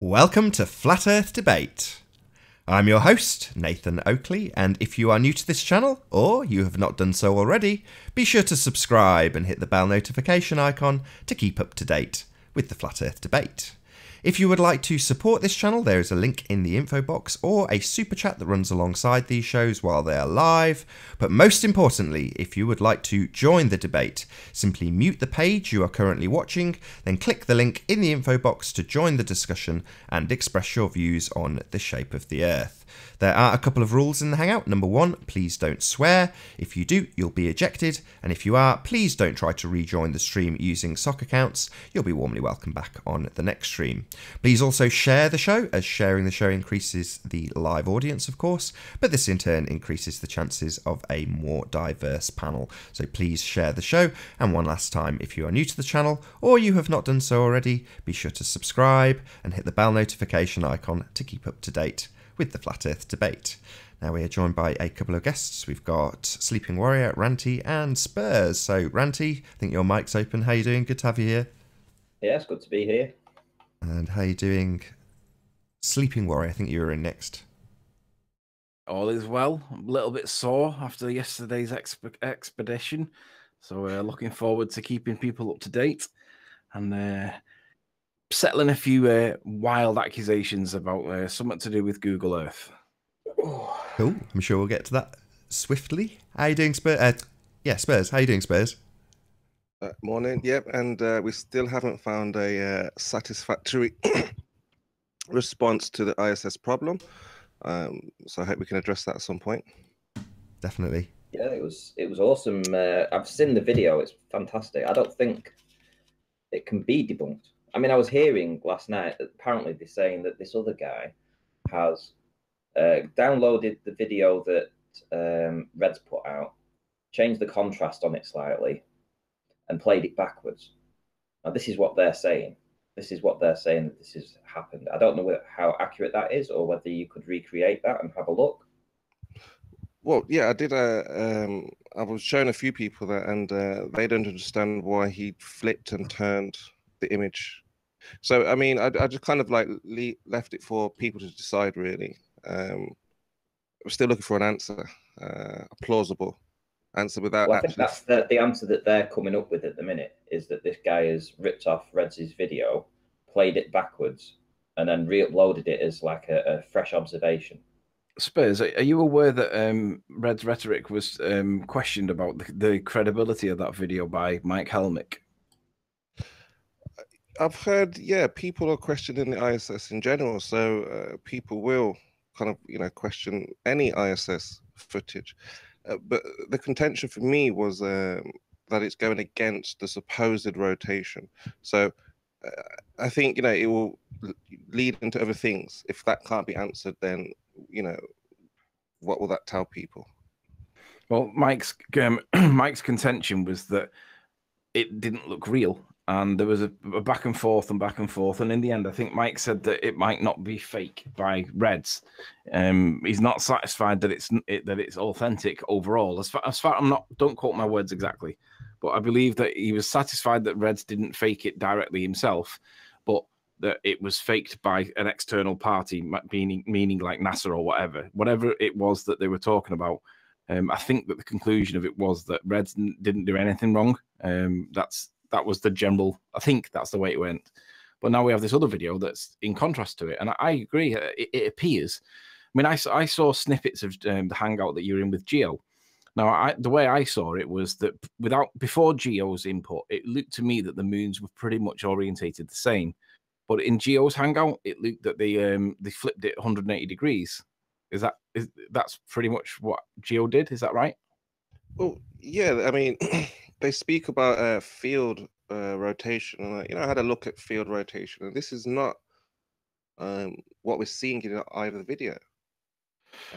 Welcome to Flat Earth Debate. I'm your host, Nathan Oakley, and if you are new to this channel, or you have not done so already, be sure to subscribe and hit the bell notification icon to keep up to date with the Flat Earth Debate. If you would like to support this channel, there is a link in the info box or a super chat that runs alongside these shows while they are live. But most importantly, if you would like to join the debate, simply mute the page you are currently watching, then click the link in the info box to join the discussion and express your views on the shape of the Earth. There are a couple of rules in the Hangout. Number one, please don't swear. If you do, you'll be ejected. And if you are, please don't try to rejoin the stream using sock accounts. You'll be warmly welcome back on the next stream. Please also share the show, as sharing the show increases the live audience, of course, but this in turn increases the chances of a more diverse panel. So please share the show. And one last time, if you are new to the channel or you have not done so already, be sure to subscribe and hit the bell notification icon to keep up to date with the Flat Earth Debate. Now we are joined by a couple of guests. We've got Sleeping Warrior, Ranty and Spurs. So Ranty, I think your mic's open. How you doing? Good to have you here. Yeah, it's good to be here. And how you doing, Sleeping Warrior? I think you were in next. All is well. I'm a little bit sore after yesterday's expedition. So looking forward to keeping people up to date and settling a few wild accusations about something to do with Google Earth. Cool. I'm sure we'll get to that swiftly. How you doing, Spurs? Yeah, Spurs. How you doing, Spurs? Morning. Yep, and we still haven't found a satisfactory response to the ISS problem. So I hope we can address that at some point. Definitely. Yeah, it was awesome. I've seen the video. It's fantastic. I don't think it can be debunked. I mean, I was hearing last night that apparently they're saying that this other guy has downloaded the video that Red's put out, changed the contrast on it slightly, and played it backwards. Now, this is what they're saying. This is what they're saying that this has happened. I don't know how accurate that is or whether you could recreate that and have a look. Well, yeah, I did. I was showing a few people that, and they don't understand why he flipped and turned the image. So, I mean, I just kind of like left it for people to decide, really. I'm still looking for an answer, a plausible answer without. Well, I think that's the answer that they're coming up with at the minute, is that this guy has ripped off Red's video, played it backwards, and then re-uploaded it as like a fresh observation. Spurs, are you aware that Red's rhetoric was questioned about the credibility of that video by Mike Helmick? I've heard, yeah, people are questioning the ISS in general, so people will kind of, question any ISS footage. But the contention for me was that it's going against the supposed rotation. So I think, it will lead into other things. If that can't be answered, then, what will that tell people? Well, Mike's contention was that it didn't look real. And there was a back and forth. And in the end, I think Mike said that it might not be fake by Reds. He's not satisfied that it's authentic overall. As far don't quote my words exactly, but I believe that he was satisfied that Reds didn't fake it directly himself, but that it was faked by an external party, meaning like NASA or whatever it was that they were talking about. I think that the conclusion of it was that Reds didn't do anything wrong. That was the general, I think that's the way it went. But now we have this other video that's in contrast to it. And I agree, it appears. I mean, I saw snippets of the Hangout that you were in with Geo. Now, the way I saw it was that before Geo's input, it looked to me that the moons were pretty much orientated the same. But in Geo's Hangout, it looked that they flipped it 180 degrees. That's pretty much what Geo did? Is that right? Well, yeah, I mean, they speak about field rotation, and I had a look at field rotation, and this is not what we're seeing in either video.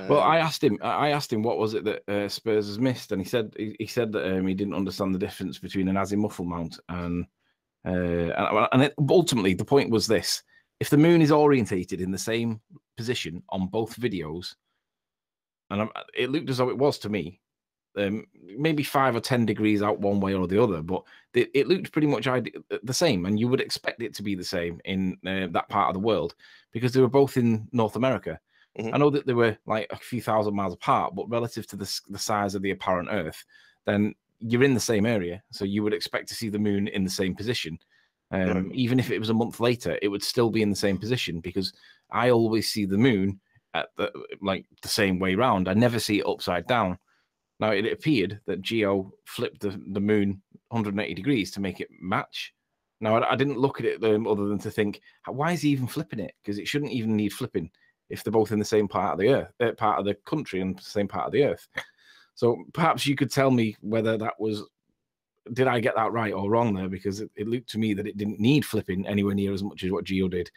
Well, I asked him what was it that Spurs has missed, and he said that he didn't understand the difference between an azimuthal mount and ultimately the point was this: if the moon is orientated in the same position on both videos, and it looked as though it was to me. maybe 5 or 10 degrees out one way or the other, but it looked pretty much the same, and you would expect it to be the same in that part of the world because they were both in North America. I know that they were like a few thousand miles apart, but relative to the size of the apparent Earth, then you're in the same area, so you would expect to see the moon in the same position. Even if it was a month later, it would still be in the same position because I always see the moon at the same way round. I never see it upside down. Now, it appeared that Geo flipped the moon 180 degrees to make it match. Now, I didn't look at it other than to think, why is he even flipping it? Because it shouldn't even need flipping if they're both in the same part of the Earth, part of the country and the same part of the Earth. So perhaps you could tell me whether that was, did I get that right or wrong there? Because it looked to me that it didn't need flipping anywhere near as much as what Geo did.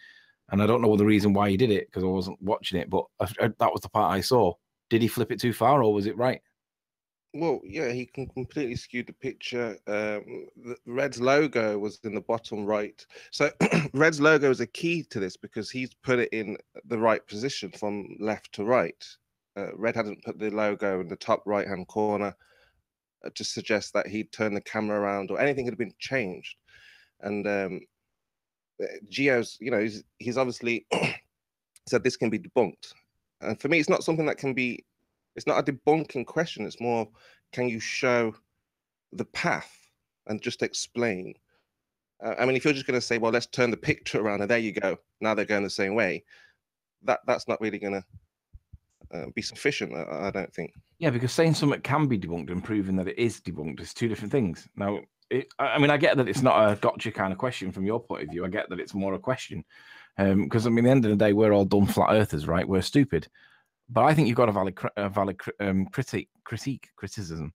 And I don't know the reason why he did it because I wasn't watching it, but that was the part I saw. Did he flip it too far or was it right? Well, yeah, he can completely skew the picture. Red's logo was in the bottom right. So Red's logo is a key to this because he's put it in the right position from left to right. Red hadn't put the logo in the top right-hand corner to suggest that he'd turned the camera around or anything had been changed. And Geo's, he's obviously said this can be debunked. And for me, it's not something that can be, it's not a debunking question. It's more, can you show the path and just explain? I mean, if you're just going to say, well, let's turn the picture around and there you go, now they're going the same way, that's not really going to be sufficient, I don't think. Yeah, because saying something can be debunked and proving that it is debunked is two different things. Now, I mean, I get that it's not a gotcha kind of question from your point of view. I get that it's more a question. Because, I mean, at the end of the day, we're all dumb flat earthers, right? We're stupid. But I think you've got a valid criticism.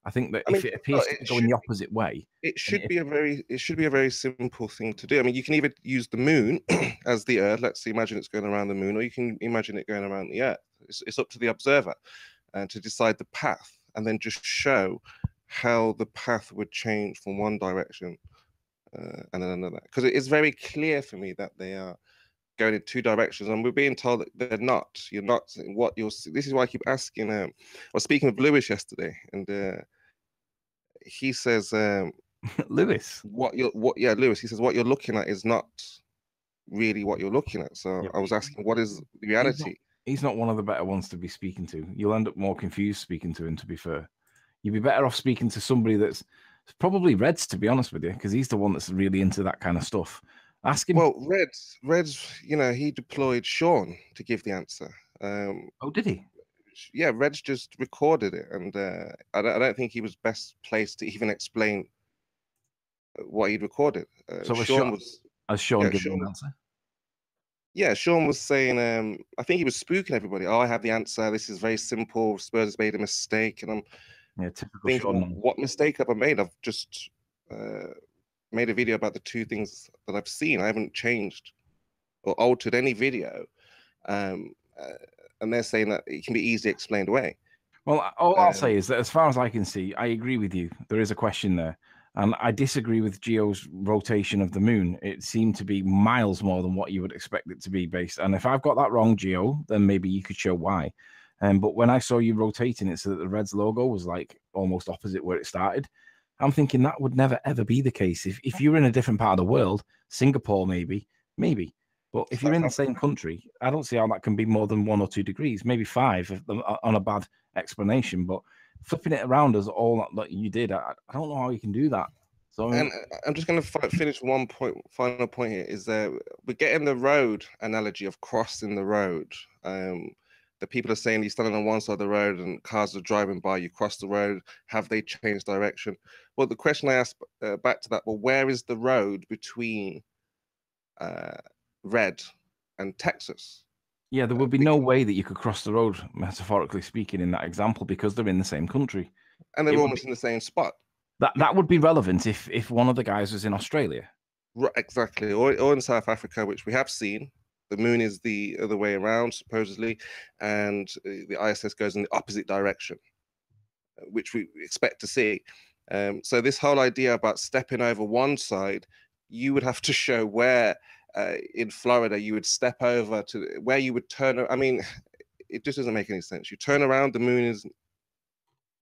I think that if it appears to go in the opposite way, it should be a very simple thing to do. I mean, you can either use the moon as the Earth. Let's imagine it's going around the moon, or you can imagine it going around the Earth. It's up to the observer to decide the path, and then just show how the path would change from one direction and then another. Because it is very clear for me that they are going in two directions, and we're being told that they're not. You're not what you're. This is why I keep asking. I was speaking with Lewis yesterday, and he says, Lewis, Lewis. He says what you're looking at is not really what you're looking at. So I was asking, what is the reality? He's not one of the better ones to be speaking to. You'll end up more confused speaking to him. To be fair, you'd be better off speaking to somebody that's probably Reds, to be honest with you, because he's the one that's really into that kind of stuff. Ask him. Well, Reds, he deployed Sean to give the answer. Oh, did he? Yeah, Reds just recorded it, and I don't think he was best placed to even explain what he'd recorded. So Sean given an answer? Yeah, Sean was saying, I think he was spooking everybody. Oh, I have the answer. This is very simple. Spurs has made a mistake, and I'm typical Sean. What mistake have I made? I've just made a video about the two things that I've seen. I haven't changed or altered any video. And they're saying that it can be easily explained away. Well, all I'll say is that as far as I can see, I agree with you. There is a question there. And I disagree with Geo's rotation of the moon. It seemed to be miles more than what you would expect it to be based. And if I've got that wrong, Geo, then maybe you could show why. But when I saw you rotating it so that the Reds logo was like almost opposite where it started, I'm thinking that would never, ever be the case. If you're in a different part of the world, Singapore, maybe. But if you're in the same country, I don't see how that can be more than 1 or 2 degrees, maybe 5 on a bad explanation. But flipping it around as all that you did, I don't know how you can do that. So, and I'm just going to finish final point here is that we're getting the road analogy of crossing the road. The people are saying you stand on one side of the road and cars are driving by, you cross the road. Have they changed direction? Well, the question I asked back to that, well, where is the road between Red and Texas? Yeah, there would be no way that you could cross the road, metaphorically speaking, in that example, because they're in the same country. And they're almost in the same spot. That would be relevant if one of the guys was in Australia. Right, exactly. Or in South Africa, which we have seen. The moon is the other way around, supposedly, and the ISS goes in the opposite direction, which we expect to see. So this whole idea about stepping over one side, you would have to show where in Florida you would step over to where you would turn. I mean, it just doesn't make any sense. You turn around, the moon is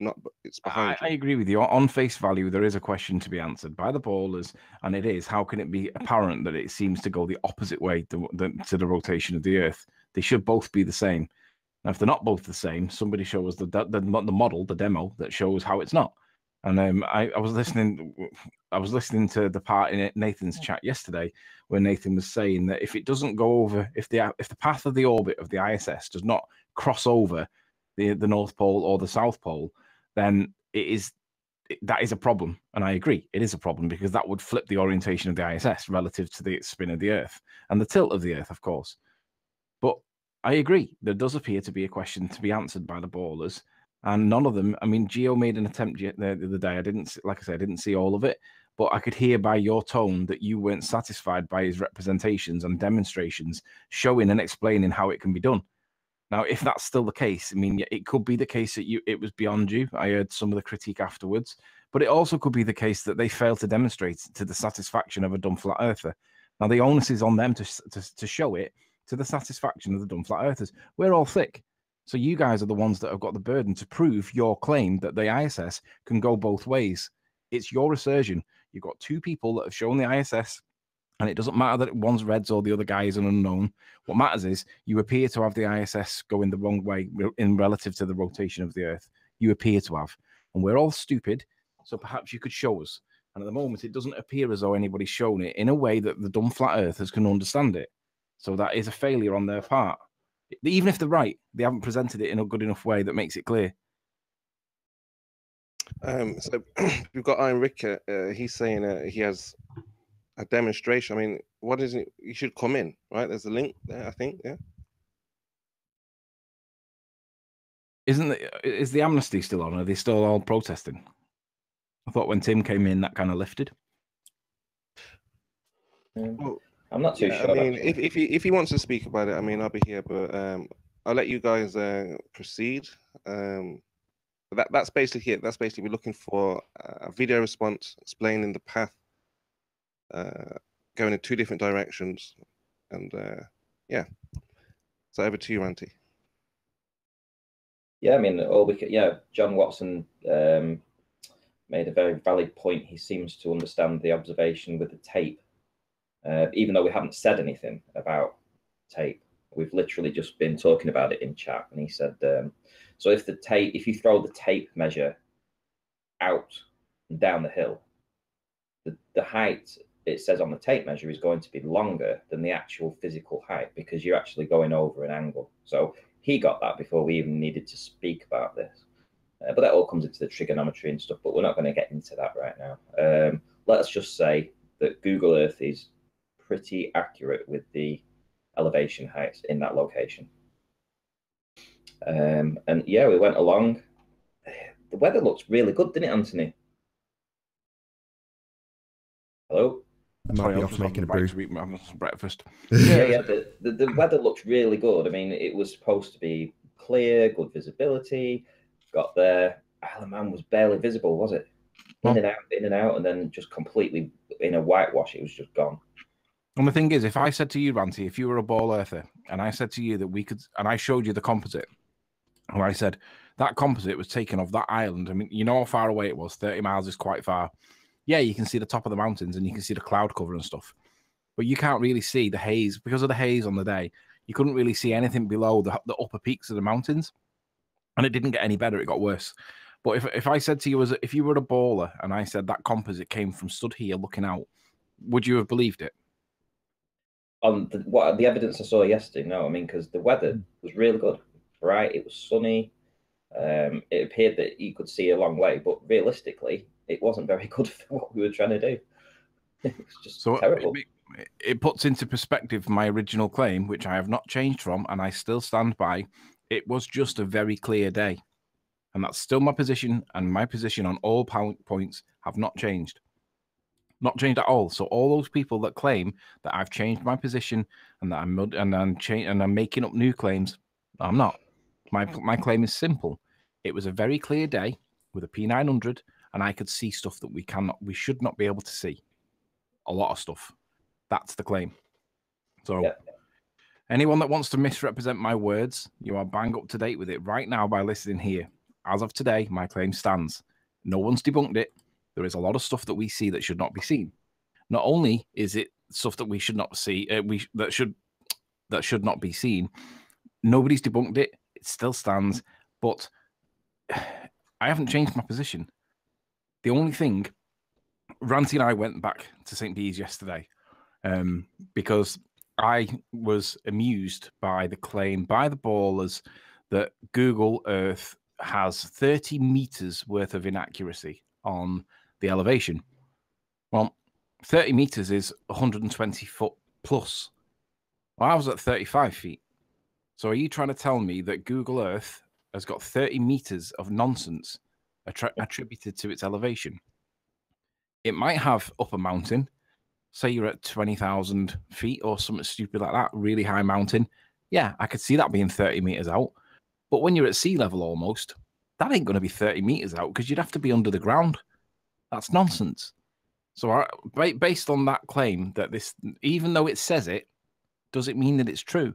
not it's behind I agree with you. On face value, there is a question to be answered by the ballers, and it is, how can it be apparent that it seems to go the opposite way to the rotation of the Earth? They should both be the same. Now, if they're not both the same, somebody show us the model, the demo that shows how it's not. And I was listening to the part in Nathan's chat yesterday where Nathan was saying that if it doesn't go over, if the path of the orbit of the ISS does not cross over the North Pole or the South Pole, then that is a problem. And I agree, it is a problem, because that would flip the orientation of the ISS relative to the spin of the Earth and the tilt of the Earth, of course. But I agree, there does appear to be a question to be answered by the ballers, and none of them. I mean, Gio made an attempt the other day. I didn't, like I said, I didn't see all of it, but I could hear by your tone that you weren't satisfied by his representations and demonstrations showing and explaining how it can be done. Now, if that's still the case, I mean, it could be the case that it was beyond you. I heard some of the critique afterwards, but it also could be the case that they failed to demonstrate to the satisfaction of a dumb flat earther. Now, the onus is on them to show it to the satisfaction of the dumb flat earthers. We're all thick. So you guys are the ones that have got the burden to prove your claim that the ISS can go both ways. It's your assertion. You've got two people that have shown the ISS, and it doesn't matter that one's Reds or the other guy is an unknown. What matters is you appear to have the ISS going the wrong way in relative to the rotation of the Earth. You appear to have. And we're all stupid, so perhaps you could show us. And at the moment, it doesn't appear as though anybody's shown it in a way that the dumb flat earthers can understand it. So that is a failure on their part. Even if they're right, they haven't presented it in a good enough way that makes it clear. So we've got Iron Ricker. He's saying he has a demonstration. I mean, what is it? You should come in, right? There's a link there, I think. Yeah. Is the amnesty still on? Are they still all protesting? I thought when Tim came in, that kind of lifted. Well, I'm not too sure. I mean, if he wants to speak about it, I mean, I'll be here, but I'll let you guys proceed. That's basically it. That's basically we're looking for a video response explaining the path, going in two different directions, and yeah. So over to you, Ranty. Yeah, I mean, John Watson made a very valid point. He seems to understand the observation with the tape. Even though we haven't said anything about tape, we've literally just been talking about it in chat. And he said, so if you throw the tape measure out and down the hill, the height it says on the tape measure is going to be longer than the actual physical height, because you're actually going over an angle. So he got that before we even needed to speak about this. But that all comes into the trigonometry and stuff, but we're not going to get into that right now. Let's just say that Google Earth is pretty accurate with the elevation heights in that location. And yeah, we went along. The weather looks really good, didn't it, Anthony? Hello? Might be off making a brew. Having some breakfast. Yeah. The weather looks really good. I mean, it was supposed to be clear, good visibility. Got there. Isle of Man was barely visible, was it? In and out, and then just completely in a whitewash. It was just gone. And the thing is, if I said to you, Ranty, if you were a ball earther, and I said to you that we could, and I showed you the composite, where I said that composite was taken off that island. I mean, you know how far away it was. 30 miles is quite far. Yeah, you can see the top of the mountains and you can see the cloud cover and stuff, but you can't really see the haze because of the haze on the day. You couldn't really see anything below the upper peaks of the mountains, and it didn't get any better. It got worse. But if I said to you, if you were a baller, and I said that composite came from stood here looking out, would you have believed it? On the evidence I saw yesterday, no. I mean, because the weather was really good, bright. It was sunny. It appeared that you could see a long way, but realistically, it wasn't very good for what we were trying to do. It was just terrible. It puts into perspective my original claim, which I have not changed from, and I still stand by. It was just a very clear day, and that's still my position. And my position on all points have not changed. Not changed at all. So all those people that claim that I've changed my position and that I'm making up new claims, I'm not. My claim is simple. It was a very clear day with a P900, and I could see stuff that we should not be able to see. A lot of stuff. That's the claim. So yeah. Anyone that wants to misrepresent my words, you are bang up to date with it right now by listening here. as of today, my claim stands. No one's debunked it. There is a lot of stuff that we see that should not be seen. Not only is it stuff that we should not see, that should not be seen. Nobody's debunked it. It still stands, but I haven't changed my position. The only thing, Ranty and I went back to St. Bees yesterday because I was amused by the claim by the ballers that Google Earth has 30 meters worth of inaccuracy on the elevation. Well, 30 meters is 120 foot plus. Well, I was at 35 feet. So are you trying to tell me that Google Earth has got 30 meters of nonsense attributed to its elevation? It might have up a mountain. Say you're at 20,000 feet or something stupid like that, really high mountain. Yeah, I could see that being 30 meters out. But when you're at sea level almost, that ain't going to be 30 meters out because you'd have to be under the ground. That's nonsense. So based on that claim that this, even though it says it, does it mean that it's true?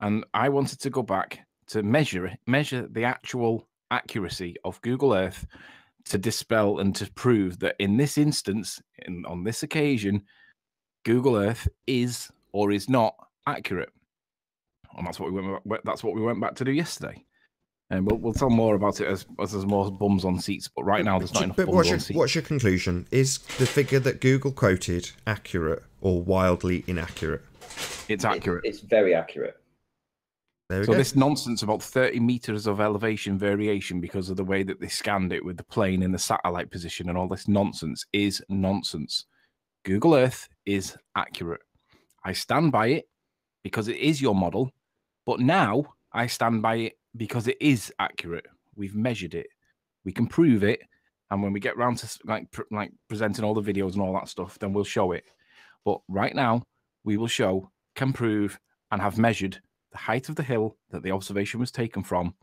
And I wanted to go back to measure the actual accuracy of Google Earth to dispel and to prove that in this instance, on this occasion, Google Earth is or is not accurate. And that's what we went back to do yesterday. And we'll tell more about it as there's more bums on seats. But right now, there's not enough bums on seats. What's your conclusion? Is the figure that Google quoted accurate or wildly inaccurate? It's accurate. It's very accurate. So this nonsense about 30 meters of elevation variation because of the way that they scanned it with the plane in the satellite position and all this nonsense is nonsense. Google Earth is accurate. I stand by it because it is your model, but now I stand by it because it is accurate. We've measured it. We can prove it. And when we get around to like presenting all the videos and all that stuff, then we'll show it. But right now, we will show, can prove, and have measured the height of the hill that the observation was taken from,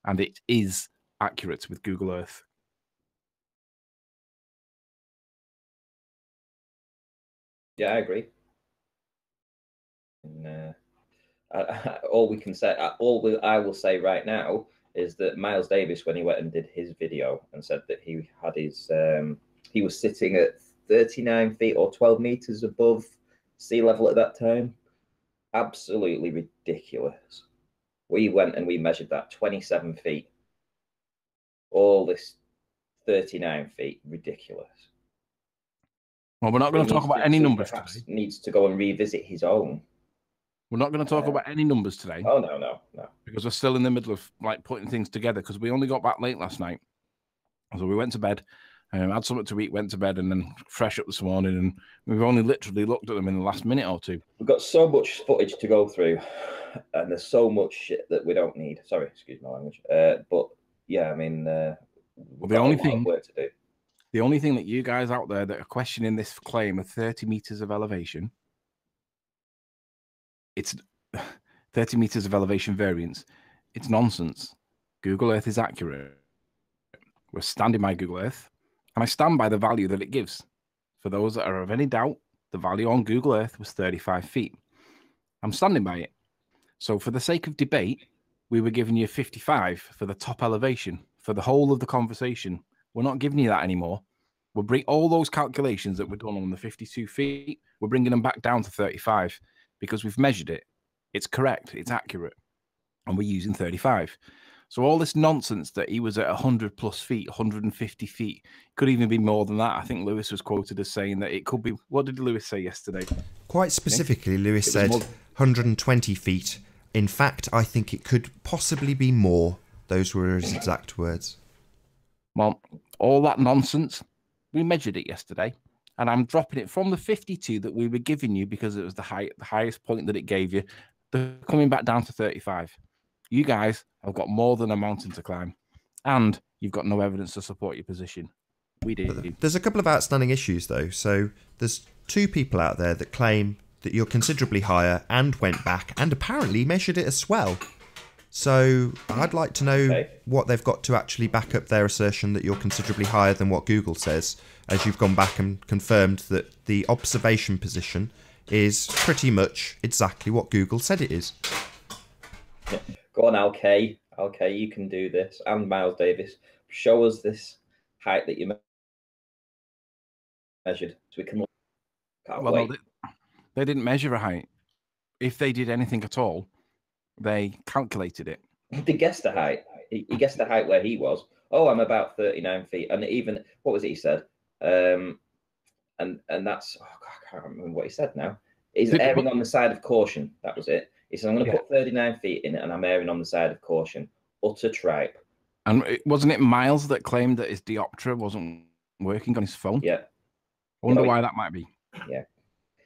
and it is accurate with Google Earth. Yeah, I agree. And, all we can say, I will say right now is that Miles Davis, when he went and did his video and said that he had his, he was sitting at 39 feet or 12 meters above sea level at that time. Absolutely ridiculous. We went and we measured that 27 feet. All this 39 feet, ridiculous. Well, we're not going to talk about any numbers today. Needs to go and revisit his own. We're not going to talk about any numbers today. Oh, no. Because we're still in the middle of like putting things together because we only got back late last night. So we went to bed, had something to eat, went to bed, and then fresh up this morning. And we've only literally looked at them in the last minute or two. We've got so much footage to go through, and there's so much shit that we don't need. Sorry, excuse my language. But yeah, I mean, well, the only thing work to do. The only thing that you guys out there that are questioning this claim of 30 meters of elevation, it's 30 meters of elevation variance. It's nonsense. Google Earth is accurate. We're standing by Google Earth, and I stand by the value that it gives. For those that are of any doubt, the value on Google Earth was 35 feet. I'm standing by it. So for the sake of debate, we were giving you 55 for the top elevation for the whole of the conversation. We're not giving you that anymore. We'll bring all those calculations that were done on the 52 feet, we're bringing them back down to 35 because we've measured it. It's correct. It's accurate. And we're using 35. So all this nonsense that he was at 100 plus feet, 150 feet, could even be more than that. I think Lewis was quoted as saying that it could be. What did Lewis say yesterday? Quite specifically, Lewis said 120 feet. In fact, I think it could possibly be more. Those were his exact words. Well, all that nonsense, we measured it yesterday, and I'm dropping it from the 52 that we were giving you because it was the highest point that it gave you. They're coming back down to 35. You guys have got more than a mountain to climb, and you've got no evidence to support your position. We did. There's a couple of outstanding issues, though. So there's two people out there that claim that you're considerably higher and went back and apparently measured it as well. So I'd like to know what they've got to actually back up their assertion that you're considerably higher than what Google says, as you've gone back and confirmed that the observation position is pretty much exactly what Google said it is. Go on, Al K. Okay, you can do this. And Miles Davis, show us this height that you measured, so we can. Can't Well, wait. no, they didn't measure a height. If they did anything at all, they calculated it. They guessed the height. He guessed the height where he was. Oh, I'm about 39 feet. And even, what was it he said? And that's, oh, God, I can't remember what he said now. He's erring on the side of caution. That was it. He said, I'm going to put 39 feet in it, and I'm erring on the side of caution. Utter tripe. And wasn't it Miles that claimed that his diopter wasn't working on his phone? Yeah. I wonder why that might be. Yeah.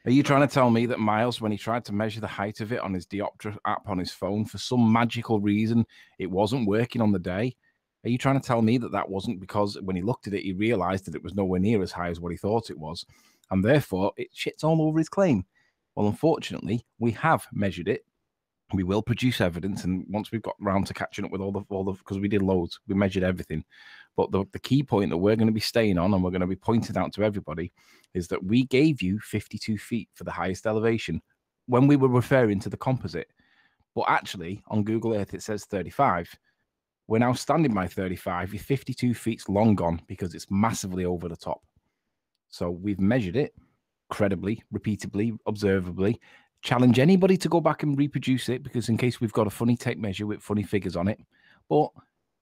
Are you trying to tell me that Miles, when he tried to measure the height of it on his diopter app on his phone, for some magical reason, it wasn't working on the day? Are you trying to tell me that that wasn't because when he looked at it, he realized that it was nowhere near as high as what he thought it was, and therefore it shits all over his claim? Well, unfortunately, we have measured it. We will produce evidence, and once we've got round to catching up with all the because we did loads, we measured everything. But the key point that we're going to be staying on, and we're going to be pointing out to everybody, is that we gave you 52 feet for the highest elevation when we were referring to the composite. But actually, on Google Earth, it says 35. We're now standing by 35. Your 52 feet's long gone because it's massively over the top. So we've measured it credibly, repeatably, observably. Challenge anybody to go back and reproduce it, because in case we've got a funny tape measure with funny figures on it. But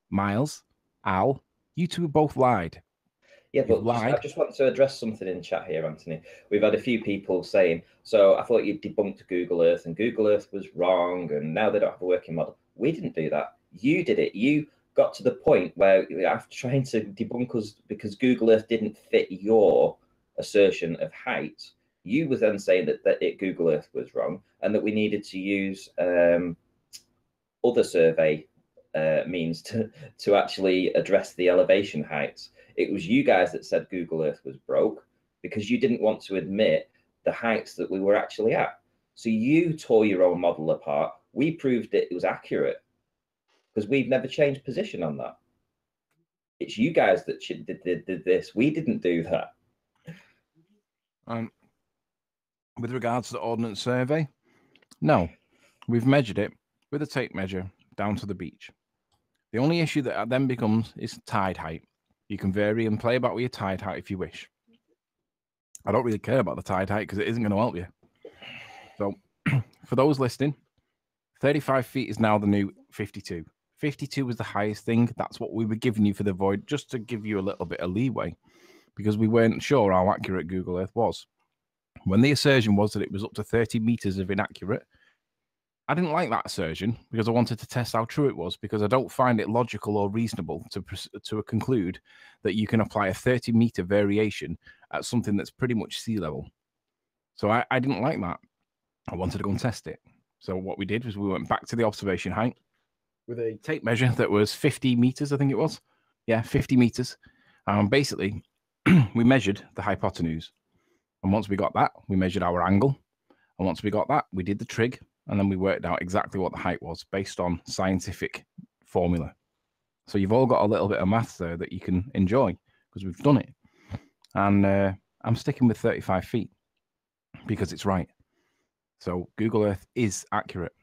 Miles, Al, you two both lied. Yeah, but I just want to address something in chat here, Anthony. We've had a few people saying, so I thought you debunked Google Earth and Google Earth was wrong and now they don't have a working model. We didn't do that. You did it. You got to the point where after trying to debunk us because Google Earth didn't fit your assertion of height, you were then saying that Google Earth was wrong and that we needed to use other survey means to actually address the elevation heights. It was you guys that said Google Earth was broke because you didn't want to admit the heights that we were actually at. So you tore your own model apart. We proved it was accurate because we've never changed position on that. It's you guys that did this. We didn't do that. With regards to the Ordnance Survey, no, we've measured it with a tape measure down to the beach. The only issue that then becomes is tide height. You can vary and play about with your tide height if you wish. I don't really care about the tide height because it isn't going to help you. So for those listening, 35 feet is now the new 52. 52 was the highest thing. That's what we were giving you for the void, just to give you a little bit of leeway, because we weren't sure how accurate Google Earth was. When the assertion was that it was up to 30 meters of inaccurate, I didn't like that assertion because I wanted to test how true it was, because I don't find it logical or reasonable to conclude that you can apply a 30-meter variation at something that's pretty much sea level. So I didn't like that. I wanted to go and test it. So what we did was we went back to the observation height with a tape measure that was 50 meters, I think it was. Yeah, 50 meters. Basically, we measured the hypotenuse. And once we got that, we measured our angle. And once we got that, we did the trig. And then we worked out exactly what the height was based on scientific formula. So you've all got a little bit of maths there that you can enjoy because we've done it. And I'm sticking with 35 feet because it's right. So Google Earth is accurate.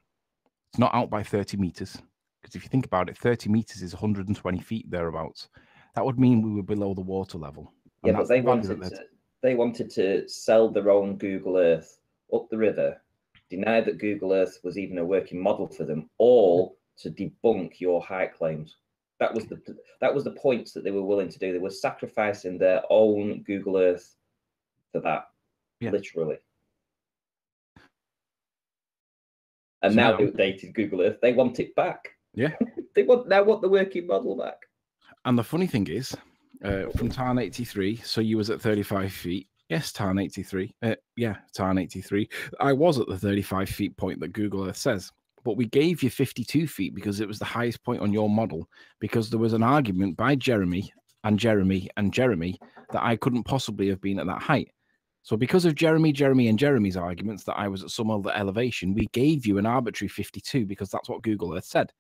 It's not out by 30 meters. Because if you think about it, 30 meters is 120 feet thereabouts. That would mean we were below the water level. Yeah, but they wanted to sell their own Google Earth up the river, deny that Google Earth was even a working model for them, all to debunk your height claims. That was the points that they were willing to do. They were sacrificing their own Google Earth for that, literally. And now they updated Google Earth. They want it back. Yeah. They want the working model back. And the funny thing is, from Tarn 83, so you was at 35 feet. Yes, Tarn 83. Tarn 83. I was at the 35 feet point that Google Earth says. But we gave you 52 feet because it was the highest point on your model, because there was an argument by Jeremy that I couldn't possibly have been at that height. So because of Jeremy's arguments that I was at some other elevation, we gave you an arbitrary 52 because that's what Google Earth said,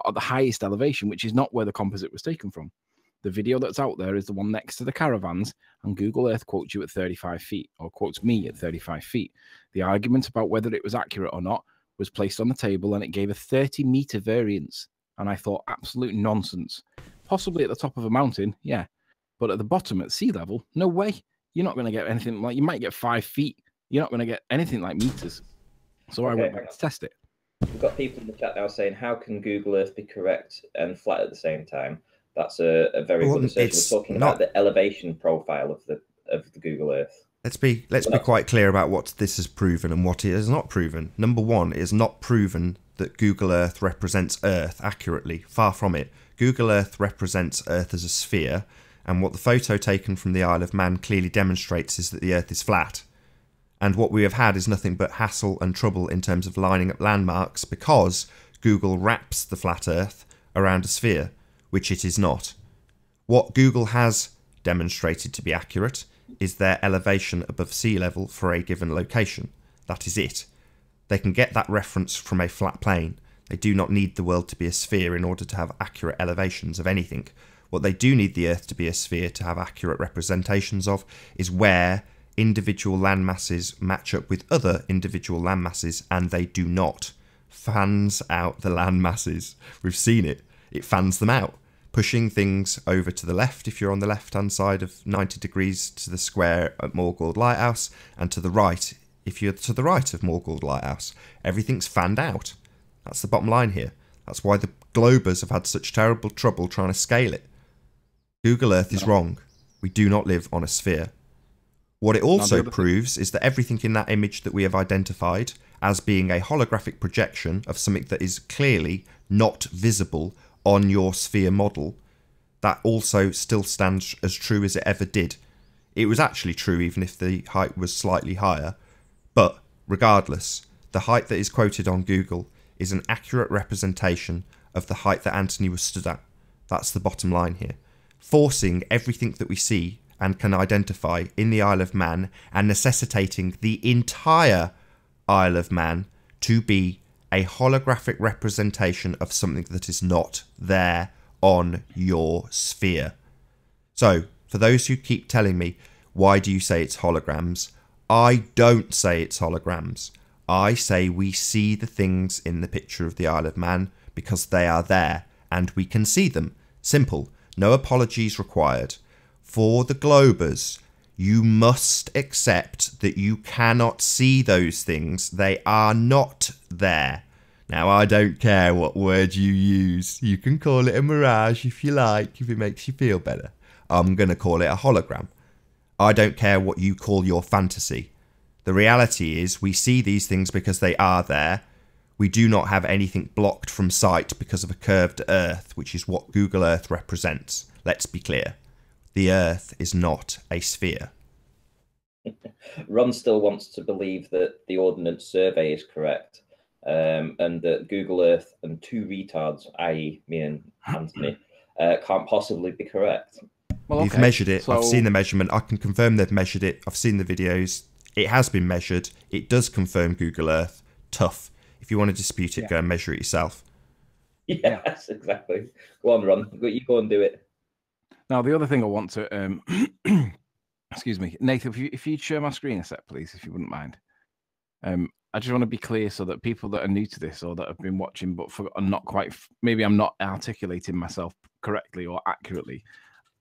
at the highest elevation, which is not where the composite was taken from. The video that's out there is the one next to the caravans, and Google Earth quotes you at 35 feet, or quotes me at 35 feet. The argument about whether it was accurate or not was placed on the table, and it gave a 30-meter variance And I thought, absolute nonsense. Possibly at the top of a mountain, yeah. But at the bottom, at sea level, no way. You're not going to get anything like, you might get 5 feet. You're not going to get anything like meters. So I went back to test it. We've got people in the chat now saying, how can Google Earth be correct and flat at the same time? That's a very good assertion. We're talking about the elevation profile of the Google Earth. Let's be quite clear about what this has proven and what it has not proven. Number one, it has not proven that Google Earth represents Earth accurately. Far from it. Google Earth represents Earth as a sphere, and what the photo taken from the Isle of Man clearly demonstrates is that the Earth is flat. And what we have had is nothing but hassle and trouble in terms of lining up landmarks because Google wraps the flat Earth around a sphere, which it is not. What Google has demonstrated to be accurate is their elevation above sea level for a given location. That is it. They can get that reference from a flat plane. They do not need the world to be a sphere in order to have accurate elevations of anything. What they do need the Earth to be a sphere to have accurate representations of is where individual landmasses match up with other individual landmasses, and they do not. Fans out the landmasses. We've seen it. It fans them out, pushing things over to the left if you're on the left-hand side of 90 degrees to the square at Moorgold Lighthouse, and to the right if you're to the right of Moorgold Lighthouse. Everything's fanned out. That's the bottom line here. That's why the globers have had such terrible trouble trying to scale it. Google Earth is wrong. We do not live on a sphere. What it also proves is that everything in that image that we have identified as being a holographic projection of something that is clearly not visible on your sphere model, that also still stands as true as it ever did. It was actually true even if the height was slightly higher, but regardless, the height that is quoted on Google is an accurate representation of the height that Anthony was stood at. That's the bottom line here. Forcing everything that we see and can identify in the Isle of Man and necessitating the entire Isle of Man to be a holographic representation of something that is not there on your sphere. So, for those who keep telling me, why do you say it's holograms? I don't say it's holograms. I say we see the things in the picture of the Isle of Man because they are there and we can see them. Simple. No apologies required. For the globers, you must accept that you cannot see those things. They are not there. Now, I don't care what word you use. You can call it a mirage if you like, if it makes you feel better. I'm going to call it a hologram. I don't care what you call your fantasy. The reality is we see these things because they are there. We do not have anything blocked from sight because of a curved Earth, which is what Google Earth represents. Let's be clear. The Earth is not a sphere. Ron still wants to believe that the Ordnance Survey is correct, and that Google Earth and two retards, i.e. me and Anthony, can't possibly be correct. Well, okay. You've measured it. So... I've seen the measurement. I can confirm they've measured it. I've seen the videos. It has been measured. It does confirm Google Earth. Tough. If you want to dispute it, go and measure it yourself. Yes, exactly. Go on, Ron. You go and do it. Now, the other thing I want to... excuse me. Nathan, if you'd share my screen a sec, please, if you wouldn't mind. I just want to be clear so that people that are new to this or that have been watching but are not quite... Maybe I'm not articulating myself correctly or accurately.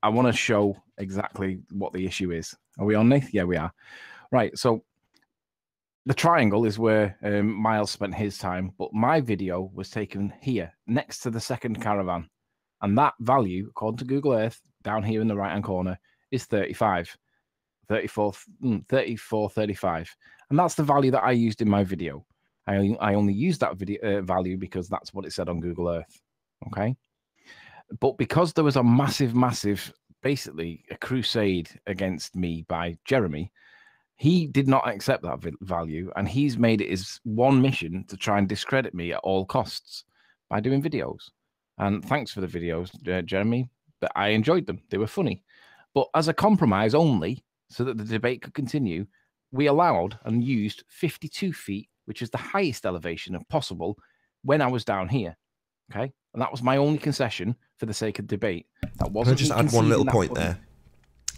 I want to show exactly what the issue is. Are we on, Nathan? Yeah, we are. Right, so the triangle is where Miles spent his time, but my video was taken here, next to the second caravan. And that value, according to Google Earth, down here in the right-hand corner, is 35. 34, 35. And that's the value that I used in my video. I only used that video value because that's what it said on Google Earth. Okay? But because there was a massive, basically a crusade against me by Jeremy, he did not accept that value, and he's made it his one mission to try and discredit me at all costs by doing videos. And thanks for the videos, Jeremy, but I enjoyed them. They were funny. But as a compromise only, so that the debate could continue, we allowed and used 52 feet, which is the highest elevation possible when I was down here. Okay? And that was my only concession for the sake of debate. That wasn't. Can I just add one little point there?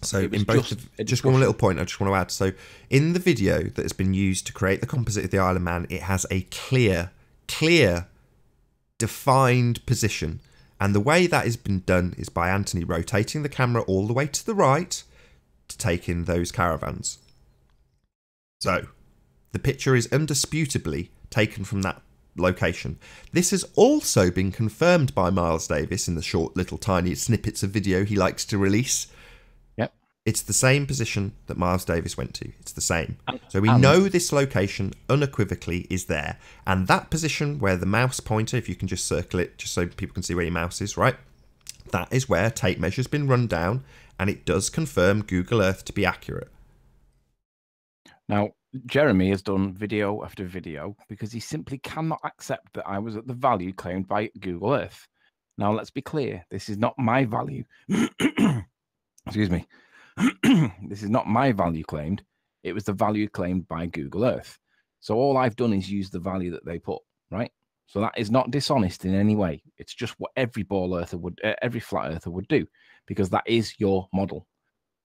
So in both, just one little point I just want to add. So in the video that has been used to create the composite of the Isle of Man, it has a clear defined position. And the way that has been done is by Anthony rotating the camera all the way to the right to take in those caravans. So, the picture is indisputably taken from that location. This has also been confirmed by Miles Davis in the short little tiny snippets of video he likes to release. Yep. It's the same position that Miles Davis went to. It's the same. So we know this location unequivocally is there. And that position where the mouse pointer, if you can just circle it, just so people can see where your mouse is, right? That is where tape measure's been run down, and it does confirm Google Earth to be accurate. Now, Jeremy has done video after video because he simply cannot accept that I was at the value claimed by Google Earth. Now, let's be clear. This is not my value. Excuse me. This is not my value claimed. It was the value claimed by Google Earth. So all I've done is use the value that they put, right? So that is not dishonest in any way. It's just what every ball earther would, every flat earther would do, because that is your model.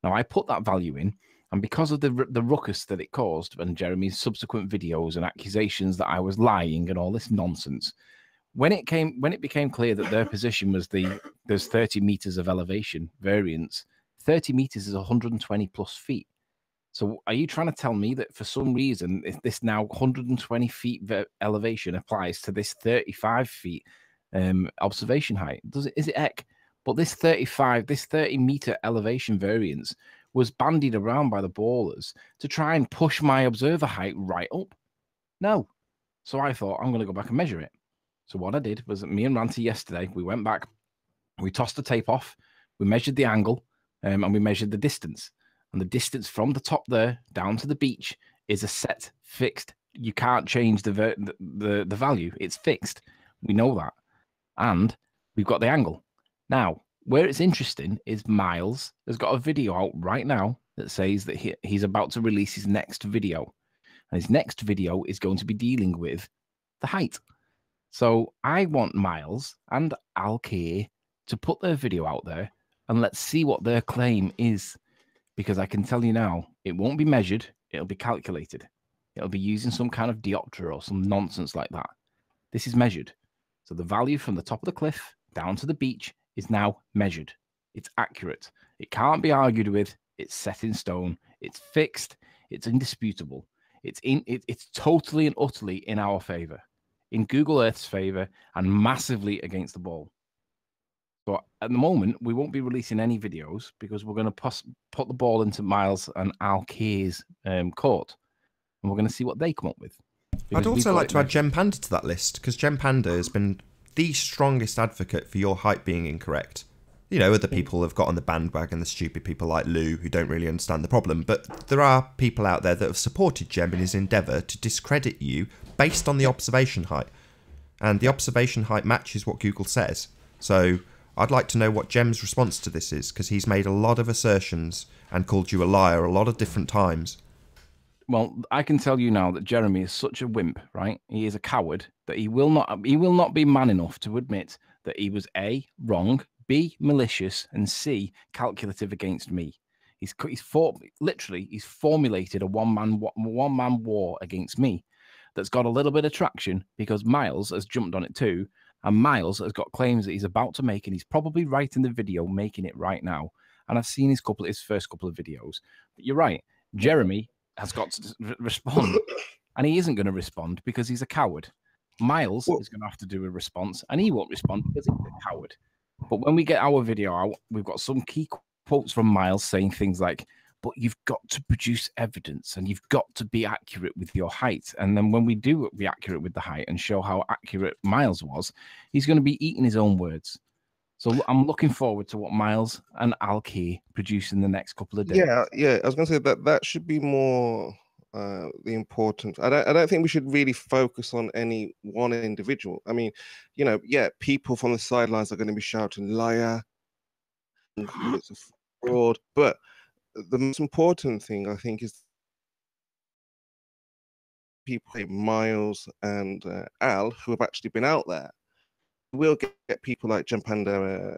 Now, I put that value in, and because of the ruckus that it caused and Jeremy's subsequent videos and accusations that I was lying and all this nonsense, when it became clear that their position was there's 30 meters of elevation variance, 30 meters is 120 plus feet. So are you trying to tell me that for some reason this now 120 feet elevation applies to this 35 feet observation height? Is it heck? But this 30 meter elevation variance was bandied around by the ballers to try and push my observer height right up. No. So I thought, I'm going to go back and measure it. So what I did was, me and Ranty yesterday, we went back, we tossed the tape off, we measured the angle, and we measured the distance. And the distance from the top there down to the beach is a set, fixed. You can't change the value. It's fixed. We know that. And we've got the angle. Now, where it's interesting is Miles has got a video out right now that says that he's about to release his next video. And his next video is going to be dealing with the height. So I want Miles and Al-Kir to put their video out there and let's see what their claim is. Because I can tell you now, it won't be measured. It'll be calculated. It'll be using some kind of diopter or some nonsense like that. This is measured. So the value from the top of the cliff down to the beach is now measured. It's accurate. It can't be argued with. It's set in stone. It's fixed. It's indisputable. It's totally and utterly in our favor, in Google Earth's favor, and massively against the ball. But at the moment, we won't be releasing any videos because we're going to put the ball into Miles and Al-Kir's court, and we're going to see what they come up with. I'd also like to add Gem Panda to that list, because Gem Panda has been the strongest advocate for your height being incorrect. You know, other people have got on the bandwagon, the stupid people like Lou, who don't really understand the problem, but there are people out there that have supported Gem in his endeavour to discredit you based on the observation height. And the observation height matches what Google says. So I'd like to know what Gem's response to this is, because he's made a lot of assertions and called you a liar a lot of different times. Well, I can tell you now that Jeremy is such a wimp, right? He is a coward that he will not be man enough to admit that he was A, wrong, B, malicious, and C, calculative against me. He's formulated a one-man war against me that's got a little bit of traction because Miles has jumped on it too, and Miles has got claims that he's about to make, and he's probably right in the video making it right now. And I've seen his first couple of videos. But you're right, Jeremy has got to respond, and he isn't going to respond because he's a coward. Miles is going to have to do a response, and he won't respond because he's a coward. But when we get our video out, we've got some key quotes from Miles saying things like, but you've got to produce evidence and you've got to be accurate with your height. And then when we do be accurate with the height and show how accurate Miles was, he's going to be eating his own words. So I'm looking forward to what Miles and Al-Kir produce in the next couple of days. Yeah. I was going to say that should be more the important. I don't think we should really focus on any one individual. I mean, you know, people from the sidelines are going to be shouting liar, it's a fraud, but the most important thing I think is people like Miles and Al who have actually been out there. We'll get people like Gem Panda,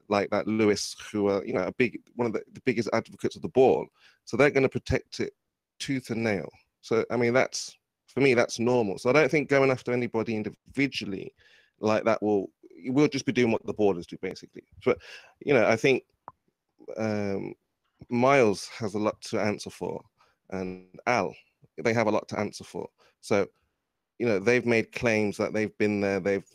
like that Lewis, who are, you know, one of the biggest advocates of the ball. So they're going to protect it tooth and nail. So I mean, for me that's normal. So I don't think going after anybody individually like that we'll just be doing what the borders do, basically. But I think Miles has a lot to answer for, and Al, they have a lot to answer for. So they've made claims that they've been there, they've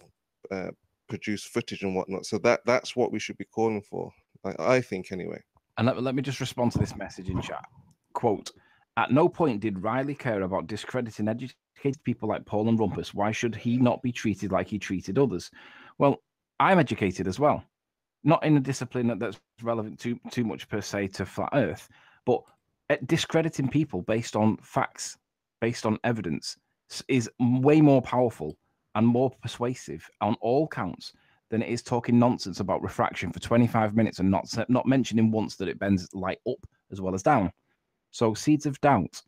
produced footage and whatnot. So that's what we should be calling for, I think, anyway. And let me just respond to this message in chat. Quote, at no point did Riley care about discrediting educated people like Paul and Rumpus. Why should he not be treated like he treated others? Well, I'm educated as well. Not in a discipline that's relevant too much per se to flat earth, but discrediting people based on facts, based on evidence, is way more powerful and more persuasive on all counts than it is talking nonsense about refraction for 25 minutes and not mentioning once that it bends light up as well as down. So seeds of doubt,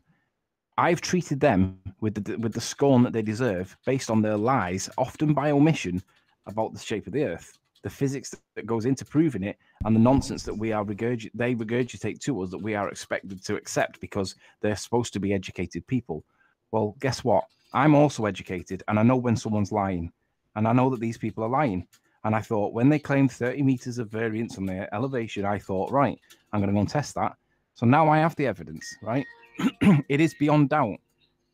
I've treated them with the scorn that they deserve based on their lies, often by omission, about the shape of the earth, the physics that goes into proving it, and the nonsense that they regurgitate to us that we are expected to accept because they're supposed to be educated people. Well, guess what? I'm also educated, and I know when someone's lying, and I know that these people are lying. And I thought, when they claimed 30 meters of variance on their elevation, I thought, right, I'm going to go and test that. So now I have the evidence, right? It is beyond doubt.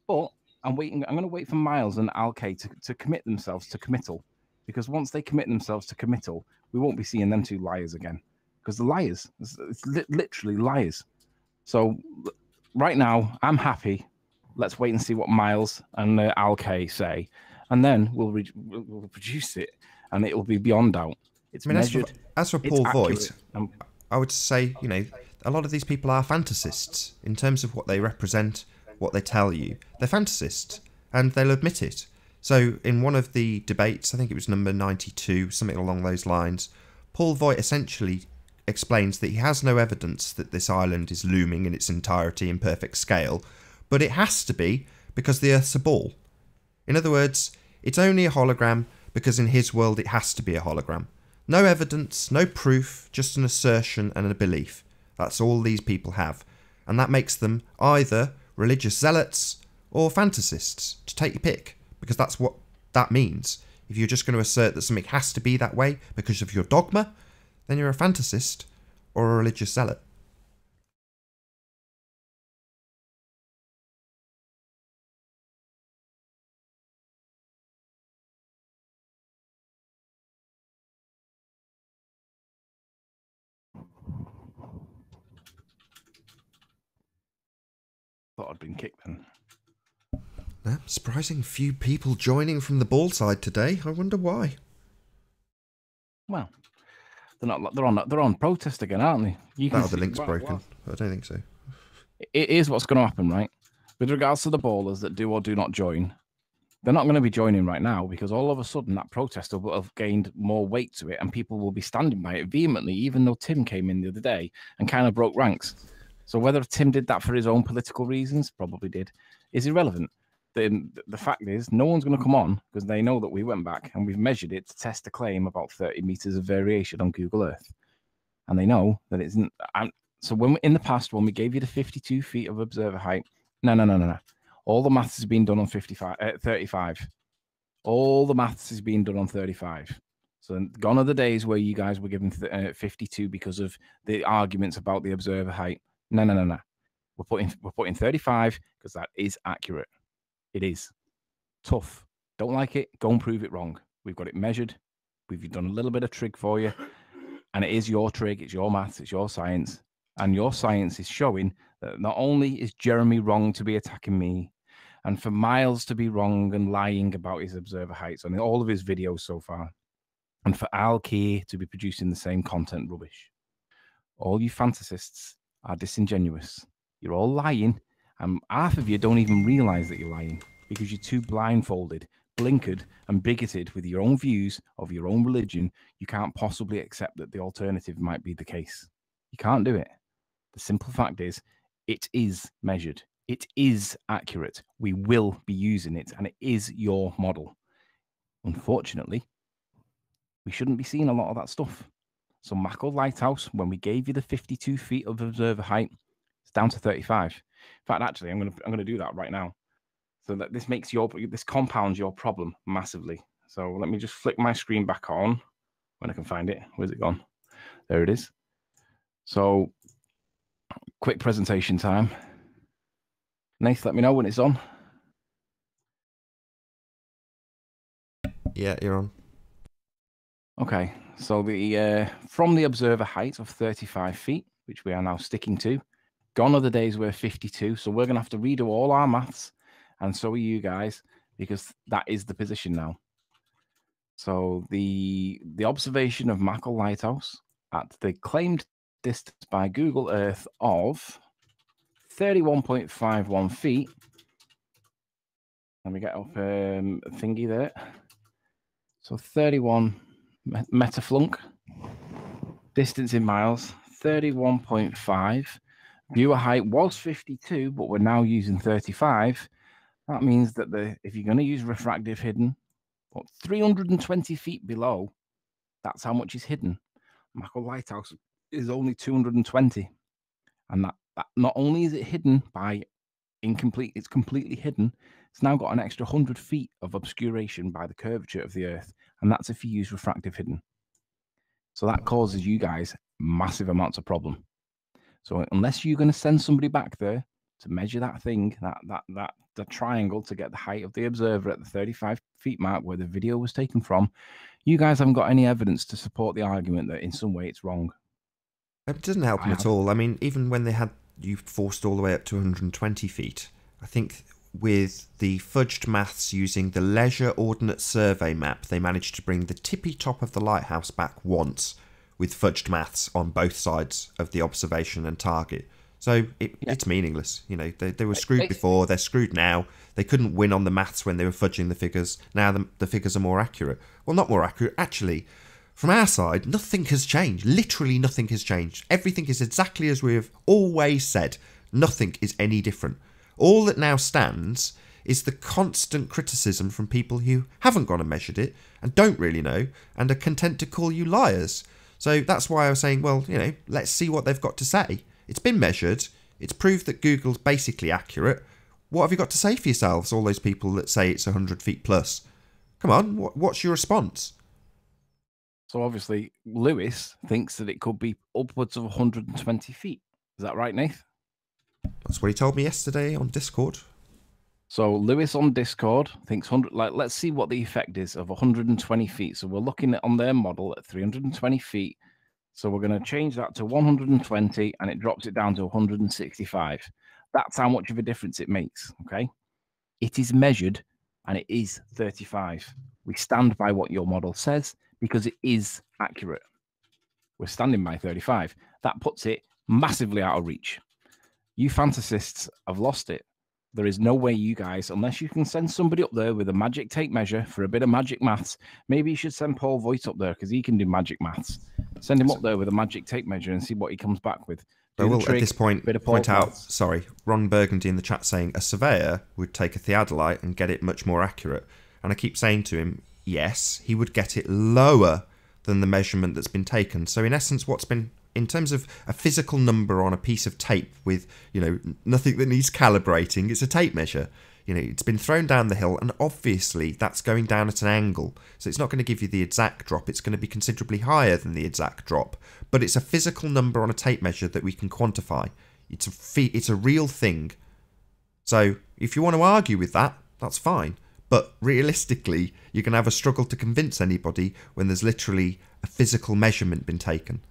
But I'm going to wait for Miles and Alkay to commit themselves to committal. Because once they commit themselves to committal, we won't be seeing them two liars again. Because the liars, it's literally liars. So right now, I'm happy. Let's wait and see what Miles and Alkay say. And then we'll produce it. And it will be beyond doubt. It's measured. As for Paul Voigt, I would say, a lot of these people are fantasists in terms of what they represent, what they tell you. They're fantasists, and they'll admit it. So in one of the debates, I think it was number 92, something along those lines, Paul Voigt essentially explains that he has no evidence that this island is looming in its entirety in perfect scale, but it has to be because the Earth's a ball. In other words, it's only a hologram because in his world it has to be a hologram. No evidence, no proof, just an assertion and a belief. That's all these people have. And that makes them either religious zealots or fantasists, to take your pick, because that's what that means. If you're just going to assert that something has to be that way because of your dogma, then you're a fantasist or a religious zealot. Thought I'd been kicked then. Surprising few people joining from the ball side today. I wonder why. Well, they're on protest again, aren't they? The link's broken. I don't think so. It is what's going to happen, right? With regards to the ballers that do or do not join, they're not going to be joining right now because all of a sudden that protest will have gained more weight to it and people will be standing by it vehemently, even though Tim came in the other day and kind of broke ranks. So whether Tim did that for his own political reasons, probably did, is irrelevant. The fact is, no one's going to come on because they know that we went back and we've measured it to test the claim about 30 meters of variation on Google Earth. And they know that it isn't. So in the past, when we gave you the 52 feet of observer height, no. All the maths has been done on 35. All the maths is being done on 35. So gone are the days where you guys were given 52 because of the arguments about the observer height. No. We're putting 35 because that is accurate. It is. Tough. Don't like it? Go and prove it wrong. We've got it measured. We've done a little bit of trig for you. And it is your trig. It's your maths. It's your science. And your science is showing that not only is Jeremy wrong to be attacking me, and for Miles to be wrong and lying about his observer heights on all of his videos so far, and for Al Key to be producing the same content rubbish. All you fantasists are disingenuous. You're all lying, and half of you don't even realize that you're lying because you're too blindfolded, blinkered, and bigoted with your own views of your own religion. You can't possibly accept that the alternative might be the case. You can't do it. The simple fact is, it is measured. It is accurate. We will be using it, and it is your model. Unfortunately, we shouldn't be seeing a lot of that stuff. So Mako Lighthouse, when we gave you the 52 feet of observer height, it's down to 35. In fact, actually, I'm going to do that right now. So that this compounds your problem massively. So let me just flick my screen back on when I can find it. Where's it gone? There it is. So quick presentation time. Nath, let me know when it's on. Yeah, you're on. Okay, so the from the observer height of 35 feet, which we are now sticking to, gone are the days we're 52, so we're going to have to redo all our maths, and so are you guys, because that is the position now. So the observation of Mackle Lighthouse at the claimed distance by Google Earth of 31.51 feet. Let me get up thingy there. So 31 metaflunk. Distance in miles, 31.5. Viewer height was 52, but we're now using 35. That means that if you're going to use refractive hidden, 320 feet below, that's how much is hidden. Mackle Lighthouse is only 220. And that not only is it hidden by incomplete, it's completely hidden. It's now got an extra 100 feet of obscuration by the curvature of the Earth. And that's if you use refractive hidden. So that causes you guys massive amounts of problem. So unless you're going to send somebody back there to measure that thing, the triangle to get the height of the observer at the 35 feet mark where the video was taken from, you guys haven't got any evidence to support the argument that in some way it's wrong. It doesn't help them at all. I mean, even when they had you forced all the way up to 120 feet, I think with the fudged maths using the Leisure Ordnance Survey map, they managed to bring the tippy top of the lighthouse back once with fudged maths on both sides of the observation and target. So it's meaningless. You know, they were screwed before, they're screwed now. They couldn't win on the maths when they were fudging the figures. Now the figures are more accurate. Well, not more accurate, actually. From our side, nothing has changed. Literally nothing has changed. Everything is exactly as we have always said. Nothing is any different. All that now stands is the constant criticism from people who haven't gone and measured it and don't really know and are content to call you liars. So that's why I was saying, well, you know, let's see what they've got to say. It's been measured. It's proved that Google's basically accurate. What have you got to say for yourselves, all those people that say it's 100 feet plus? Come on, what's your response? So obviously, Lewis thinks that it could be upwards of 120 feet. Is that right, Nath? That's what he told me yesterday on Discord. So Lewis on Discord thinks 100. Like, let's see what the effect is of 120 feet. So we're looking at on their model at 320 feet. So we're going to change that to 120, and it drops it down to 165. That's how much of a difference it makes. Okay, it is measured, and it is 35. We stand by what your model says because it is accurate. We're standing by 35. That puts it massively out of reach. You fantasists have lost it. There is no way you guys, unless you can send somebody up there with a magic tape measure for a bit of magic maths. Maybe you should send Paul Voigt up there because he can do magic maths. Send him up there with a magic tape measure and see what he comes back with. I will, at this point, point out, sorry, Ron Burgundy in the chat saying a surveyor would take a theodolite and get it much more accurate. And I keep saying to him, yes, he would get it lower than the measurement that's been taken. So in essence, what's been, in terms of a physical number on a piece of tape with, you know, nothing that needs calibrating, it's a tape measure. You know, it's been thrown down the hill, and obviously that's going down at an angle. So it's not going to give you the exact drop. It's going to be considerably higher than the exact drop. But it's a physical number on a tape measure that we can quantify. It's a real thing. So if you want to argue with that, that's fine. But realistically, you're going to have a struggle to convince anybody when there's literally a physical measurement been taken.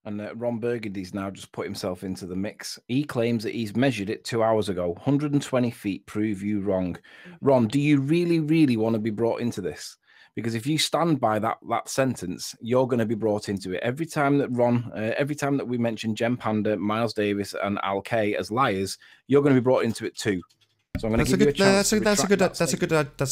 And Ron Burgundy's now just put himself into the mix. He claims that he's measured it 2 hours ago. 120 feet, prove you wrong. Ron, do you really, really want to be brought into this? Because if you stand by that sentence, you're going to be brought into it. Every time that we mention Jem Panda, Miles Davis, and Al K as liars, you're going to be brought into it too. So I'm going to give you a chance. That's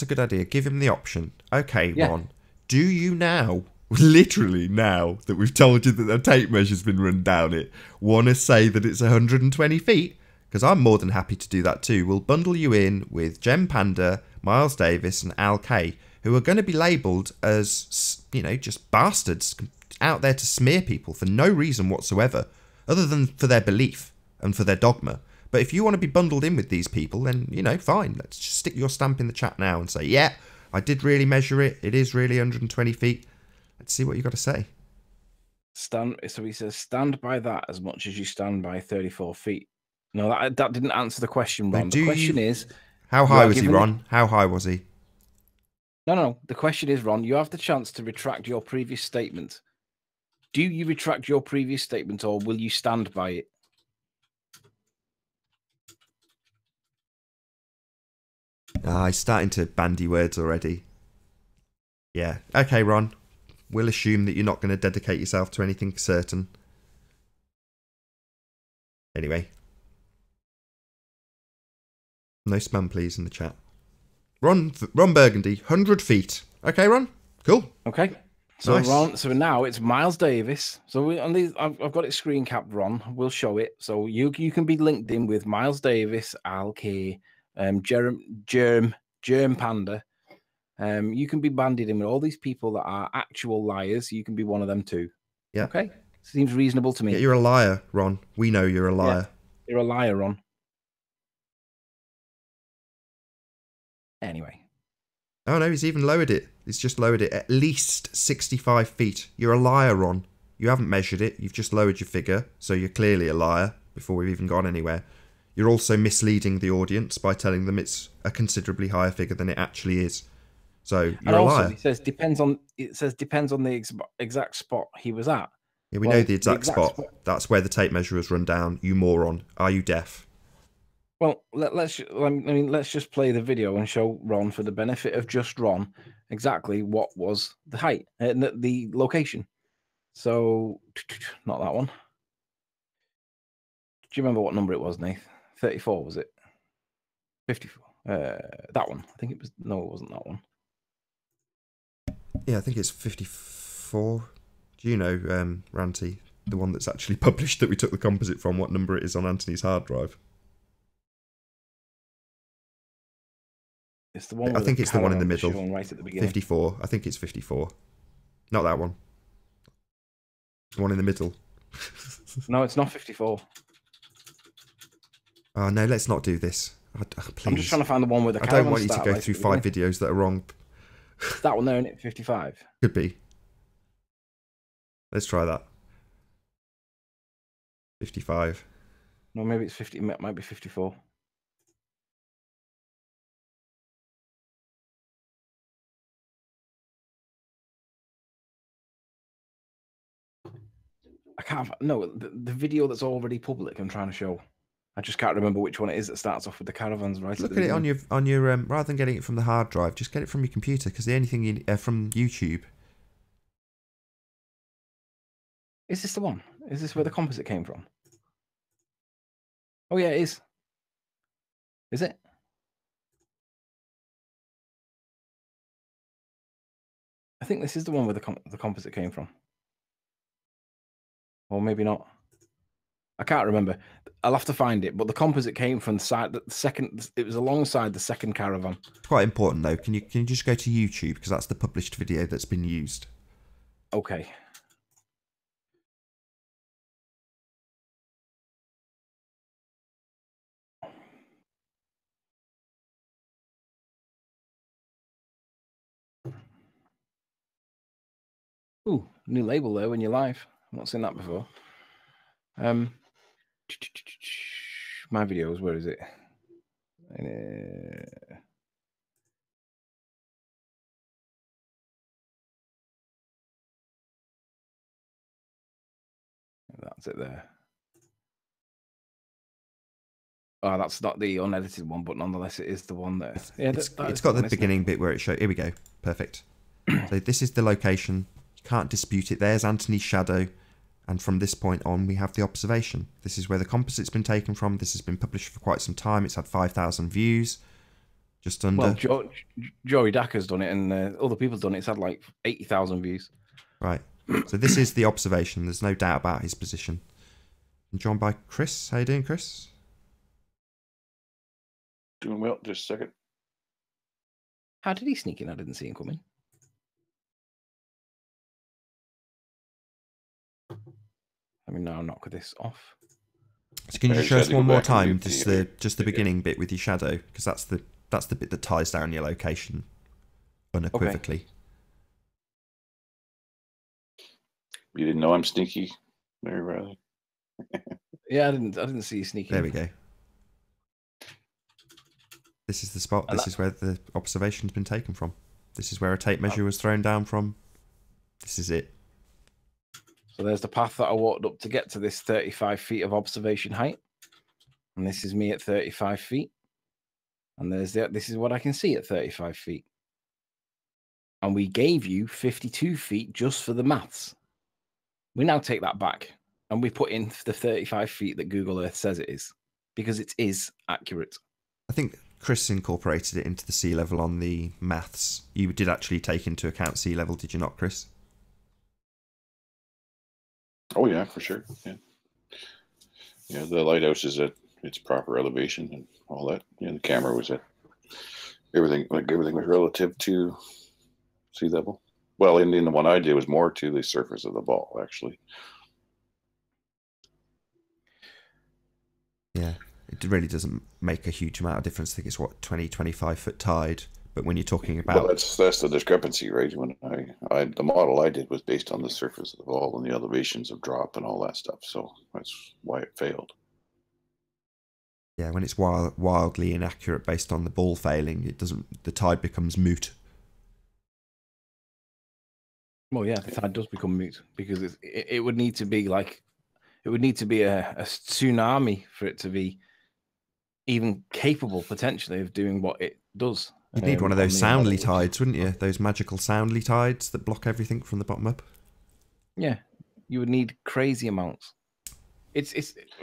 a good idea. Give him the option. Okay, yeah. Ron, do you now? Literally now that we've told you that the tape measure's been run down it, want to say that it's 120 feet? Because I'm more than happy to do that too. We'll bundle you in with Jem Panda, Miles Davis and Al K, who are going to be labelled as, you know, just bastards out there to smear people for no reason whatsoever, other than for their belief and for their dogma. But if you want to be bundled in with these people, then, you know, fine. Let's just stick your stamp in the chat now and say, yeah, I did really measure it. It is really 120 feet. Let's see what you got to say. So he says, stand by that as much as you stand by 34 feet. No, that didn't answer the question, Ron. The question is... How high was he, Ron? How high was he? No. The question is, Ron, you have the chance to retract your previous statement. Do you retract your previous statement or will you stand by it? He's starting to bandy words already. Yeah. Okay, Ron. We'll assume that you're not going to dedicate yourself to anything certain. Anyway. No spam, please, in the chat. Ron Burgundy, 100 feet. Okay, Ron? Cool. Okay. So Nice. Ron, so now it's Miles Davis. So I've got it screen capped, Ron. We'll show it. So you can be linked in with Miles Davis, Al Kay, Germ Panda. You can be banded in with all these people that are actual liars. You can be one of them too. Yeah. Okay. Seems reasonable to me. Yeah, you're a liar, Ron. We know you're a liar. Yeah, you're a liar, Ron. Anyway. Oh no, he's even lowered it. He's just lowered it at least 65 feet. You're a liar, Ron. You haven't measured it. You've just lowered your figure, so you're clearly a liar before we've even gone anywhere. You're also misleading the audience by telling them it's a considerably higher figure than it actually is. So you're a liar. It says depends on the exact spot he was at. Yeah, we know the exact spot. That's where the tape measure has run down. You moron. Are you deaf? Well, let's just play the video and show Ron, for the benefit of just Ron, exactly what was the height and the location. So, not that one. Do you remember what number it was, Nath? 34, was it? 54. That one. I think it was. No, it wasn't that one. Yeah, I think it's 54. Do you know, Ranty, the one that's actually published that we took the composite from, what number it is on Anthony's hard drive? It's the one. I think it's the one in the middle. Right at the beginning. 54. I think it's 54. Not that one. The one in the middle. No, it's not 54. Oh, no, let's not do this. Please. I'm just trying to find the one with the I don't want you to go through 5 videos that are wrong. It's that one there, isn't it? 55. Could be. Let's try that. 55. No, maybe it's 50. It might be 54. I can't. No, the video that's already public. I'm trying to show. I just can't remember which one it is that starts off with the caravans. Right. Look at it on your rather than getting it from the hard drive, just get it from your computer, because the only thing you from YouTube. Is this the one? Is this where the composite came from? Oh yeah, it is. Is it? I think this is the one where the composite came from. Or maybe not. I can't remember. I'll have to find it. But the composite came from the side. The second, it was alongside the second caravan. Quite important though. Can you just go to YouTube, because that's the published video that's been used. Okay. Ooh, new label there when you're live. I've not seen that before. My videos, where is it? That's it there. Oh, that's not the unedited one, but nonetheless, it is the one there. Yeah, it's got the beginning bit where it shows. Here we go. Perfect. So this is the location. You can't dispute it. There's Anthony's shadow. And from this point on, we have the observation. This is where the composite's been taken from. This has been published for quite some time. It's had 5,000 views. Just under. Well, Joey Dacker's done it, and other people's done it. It's had like 80,000 views. Right. So this is the observation. There's no doubt about his position. And joined by Chris. How you doing, Chris? Doing well. Just a second. How did he sneak in? I didn't see him coming. Let me now knock this off. So can you just show us one more time, just the beginning bit with your shadow, because that's the bit that ties down your location. unequivocally. You didn't know I'm sneaky, Mary Riley? Yeah, I didn't see you sneaking. There we go. This is the spot. This is where the observation's been taken from. This is where a tape measure was thrown down from. This is it. So there's the path that I walked up to get to this 35 feet of observation height. And this is me at 35 feet. And this is what I can see at 35 feet. And we gave you 52 feet just for the maths. We now take that back and we put in the 35 feet that Google Earth says it is, because it is accurate. I think Chris incorporated it into the sea level on the maths. You did actually take into account sea level, did you not, Chris? Oh yeah, for sure. Yeah, yeah. The lighthouse is at its proper elevation and all that. Yeah, the camera was at everything was relative to sea level. Well, in the one I did was more to the surface of the ball, actually. Yeah, it really doesn't make a huge amount of difference. I think it's what, 20-25 foot tide. But when you're talking about, well, that's the discrepancy, right? When the model I did was based on the surface of the ball and the elevations of drop and all that stuff. So that's why it failed. Yeah, when it's wildly inaccurate based on the ball failing, it doesn't. The tide becomes moot. Well, yeah, the tide does become moot because it would need to be like, it would need to be a tsunami for it to be even capable potentially of doing what it does. You'd need one of those soundly tides, wouldn't you? Those magical soundly tides that block everything from the bottom up. Yeah, you would need crazy amounts. It's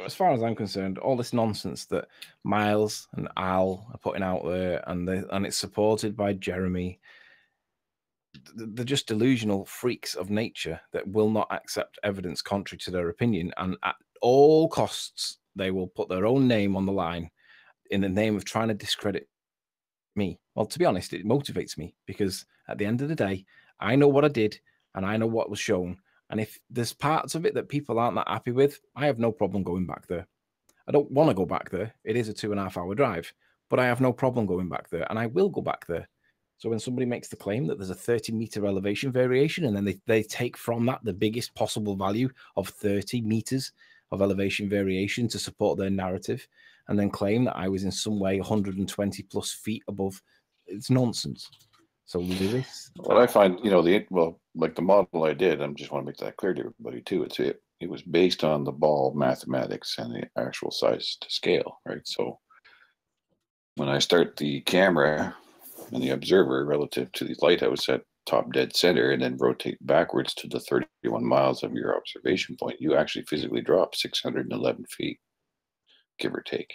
as far as I'm concerned, all this nonsense that Miles and Al are putting out there, and it's supported by Jeremy. They're just delusional freaks of nature that will not accept evidence contrary to their opinion, and at all costs they will put their own name on the line in the name of trying to discredit me. Well, to be honest, it motivates me because at the end of the day, I know what I did and I know what was shown. And if there's parts of it that people aren't that happy with, I have no problem going back there. I don't want to go back there. It is a 2.5 hour drive, but I have no problem going back there, and I will go back there. So when somebody makes the claim that there's a 30-meter elevation variation, and then they take from that the biggest possible value of 30 meters of elevation variation to support their narrative, and then claim that I was in some way 120 plus feet above, it's nonsense. So Lewis, what I find, like the model I did, I just want to make that clear to everybody too. It was based on the ball mathematics and the actual size to scale, right? So when I start the camera and the observer relative to the lighthouse at top dead center and then rotate backwards to the 31 miles of your observation point, you actually physically drop 611 feet, give or take.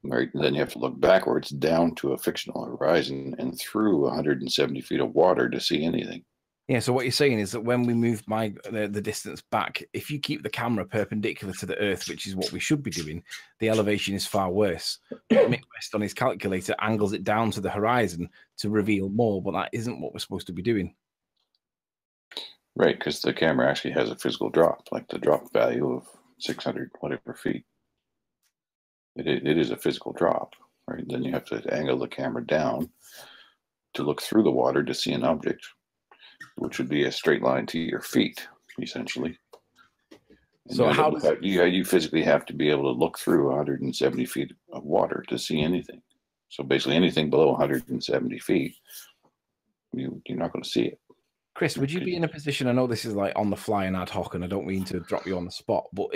Right, and then you have to look backwards down to a fictional horizon and through 170 feet of water to see anything. Yeah, so what you're saying is that when we move the distance back, if you keep the camera perpendicular to the Earth, which is what we should be doing, the elevation is far worse. Mick West on his calculator angles it down to the horizon to reveal more, but that isn't what we're supposed to be doing. Right, because the camera actually has a physical drop, like the drop value of 600 whatever feet. It is a physical drop, right? Then you have to angle the camera down to look through the water to see an object, which would be a straight line to your feet, essentially. And so how does you physically have to be able to look through 170 feet of water to see anything? So basically, anything below 170 feet, you're not going to see it. Chris, would you be in a position? I know this is like on the fly and ad hoc, and I don't mean to drop you on the spot, but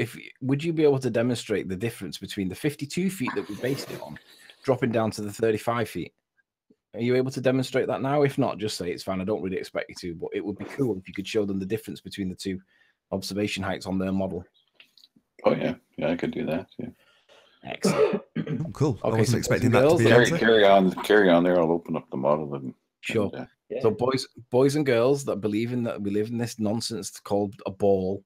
would you be able to demonstrate the difference between the 52 feet that we based it on, dropping down to the 35 feet? Are you able to demonstrate that now? If not, just say it's fine. I don't really expect you to, but it would be cool if you could show them the difference between the two observation heights on their model. Oh yeah, I could do that. Yeah. Excellent. Cool. Okay, I wasn't so expecting boys that and to be girls, the answer. Carry on there. I'll open up the model and Sure. Yeah. So boys and girls that believe in that we live in this nonsense called a ball,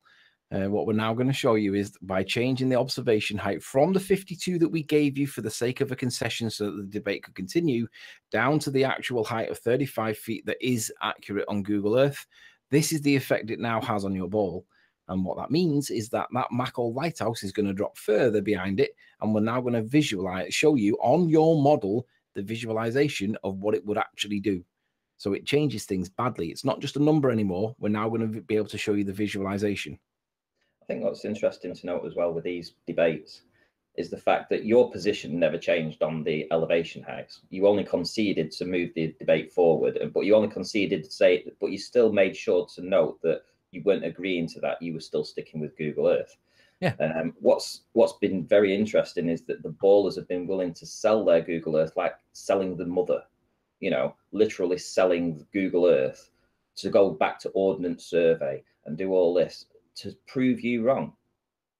what we're now going to show you is by changing the observation height from the 52 that we gave you for the sake of a concession so that the debate could continue down to the actual height of 35 feet that is accurate on Google Earth. This is the effect it now has on your ball. And what that means is that Mackle lighthouse is going to drop further behind it. And we're now going to show you on your model the visualization of what it would actually do. So it changes things badly. It's not just a number anymore. We're now going to be able to show you the visualization. I think what's interesting to note as well with these debates is the fact that your position never changed on the elevation heights. You only conceded to move the debate forward, but you only conceded to say, but you still made sure to note that you weren't agreeing to that. You were still sticking with Google Earth. Yeah. What's been very interesting is that the ballers have been willing to sell their Google Earth, like selling the mother, literally selling Google Earth to go back to Ordnance Survey and do all this to prove you wrong.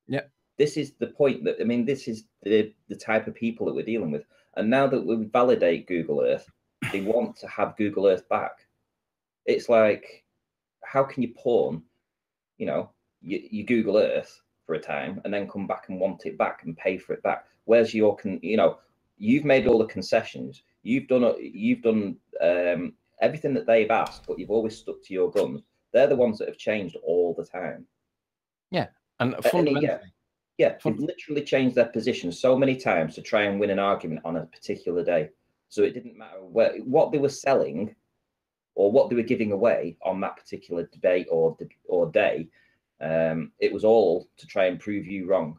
Yeah. This is the point that, this is the type of people that we're dealing with. And now that we validate Google Earth, they want to have Google Earth back. It's like, how can you pawn, you Google Earth for a time and then come back and want it back and pay for it back? Where's your, you've made all the concessions. You've done everything that they've asked, but you've always stuck to your guns. They're the ones that have changed all the time. Yeah. And fundamentally. Yeah, they've literally changed their position so many times to try and win an argument on a particular day. So it didn't matter what they were selling or what they were giving away on that particular debate or day. It was all to try and prove you wrong.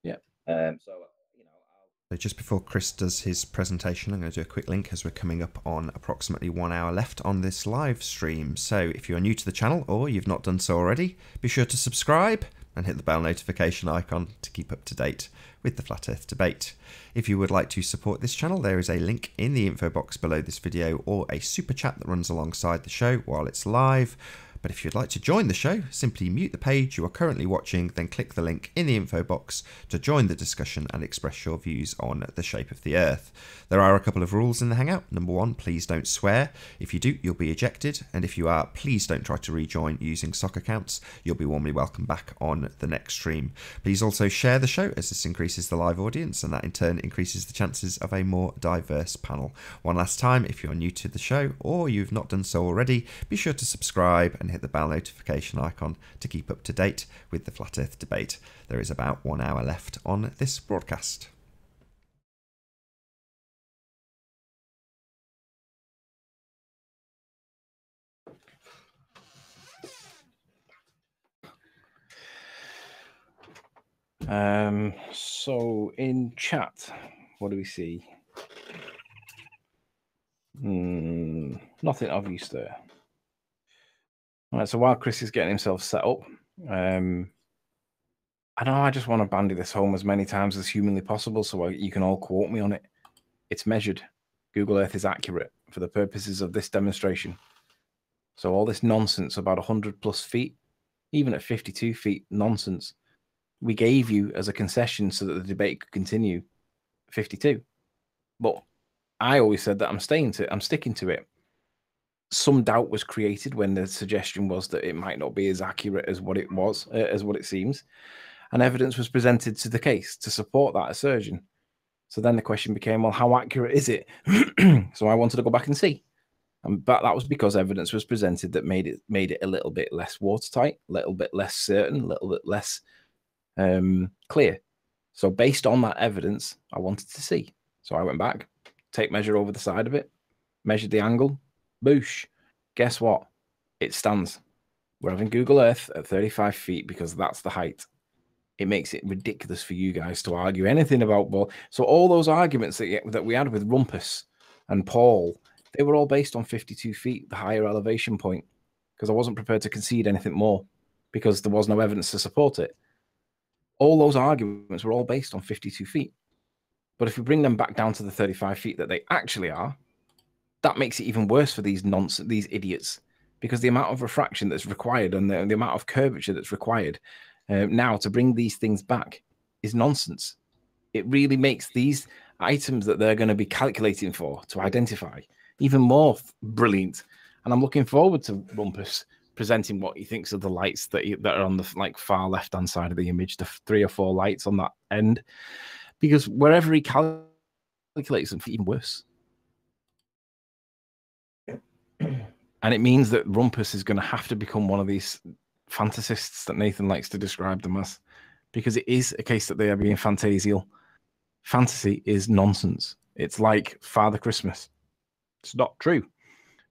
Yeah. So just before Chris does his presentation, I'm going to do a quick link as we're coming up on approximately 1 hour left on this live stream. So if you're new to the channel or you've not done so already, be sure to subscribe and hit the bell notification icon to keep up to date with the Flat Earth debate. If you would like to support this channel, there is a link in the info box below this video or a super chat that runs alongside the show while it's live. But if you'd like to join the show, simply mute the page you are currently watching, then click the link in the info box to join the discussion and express your views on the shape of the Earth. There are a couple of rules in the Hangout. Number 1, please don't swear. If you do, you'll be ejected. And if you are, please don't try to rejoin using sock accounts. You'll be warmly welcome back on the next stream. Please also share the show, as this increases the live audience and that in turn increases the chances of a more diverse panel. One last time, if you're new to the show or you've not done so already, be sure to subscribe and hit the bell notification icon to keep up to date with the Flat Earth debate. There is about 1 hour left on this broadcast. So in chat, what do we see? Nothing obvious there. All right, so while Chris is getting himself set up, I don't know, I just want to bandy this home as many times as humanly possible so you can all quote me on it. It's measured. Google Earth is accurate for the purposes of this demonstration. So all this nonsense about 100+ feet, even at 52 feet, nonsense. We gave you as a concession so that the debate could continue 52. But I always said that I'm sticking to it. Some doubt was created when the suggestion was that it might not be as accurate as what it was, as what it seems. And evidence was presented to the case to support that assertion. So then the question became, well, how accurate is it? So I wanted to go back and see. But that was because evidence was presented that made it a little bit less watertight, a little bit less certain, a little bit less clear. So based on that evidence, I wanted to see. So I went back, tape measure over the side of it, measured the angle, boosh. Guess what? It stands. We're having Google Earth at 35 feet because that's the height. It makes it ridiculous for you guys to argue anything about ball. So all those arguments that we had with Rumpus and Paul, they were all based on 52 feet, the higher elevation point, because I wasn't prepared to concede anything more because there was no evidence to support it. All those arguments were all based on 52 feet. But if we bring them back down to the 35 feet that they actually are, that makes it even worse for these idiots, because the amount of refraction that's required and the amount of curvature that's required now to bring these things back is nonsense. It really makes these items that they're going to be calculating for to identify even more brilliant. And I'm looking forward to Rumpus presenting what he thinks of the lights that are on the far left hand side of the image, the 3 or 4 lights on that end, because wherever he calculates them, even worse. And it means that Rumpus is going to have to become one of these fantasists that Nathan likes to describe them as, because it is a case that they are being fantasial. Fantasy is nonsense. It's like Father Christmas. It's not true.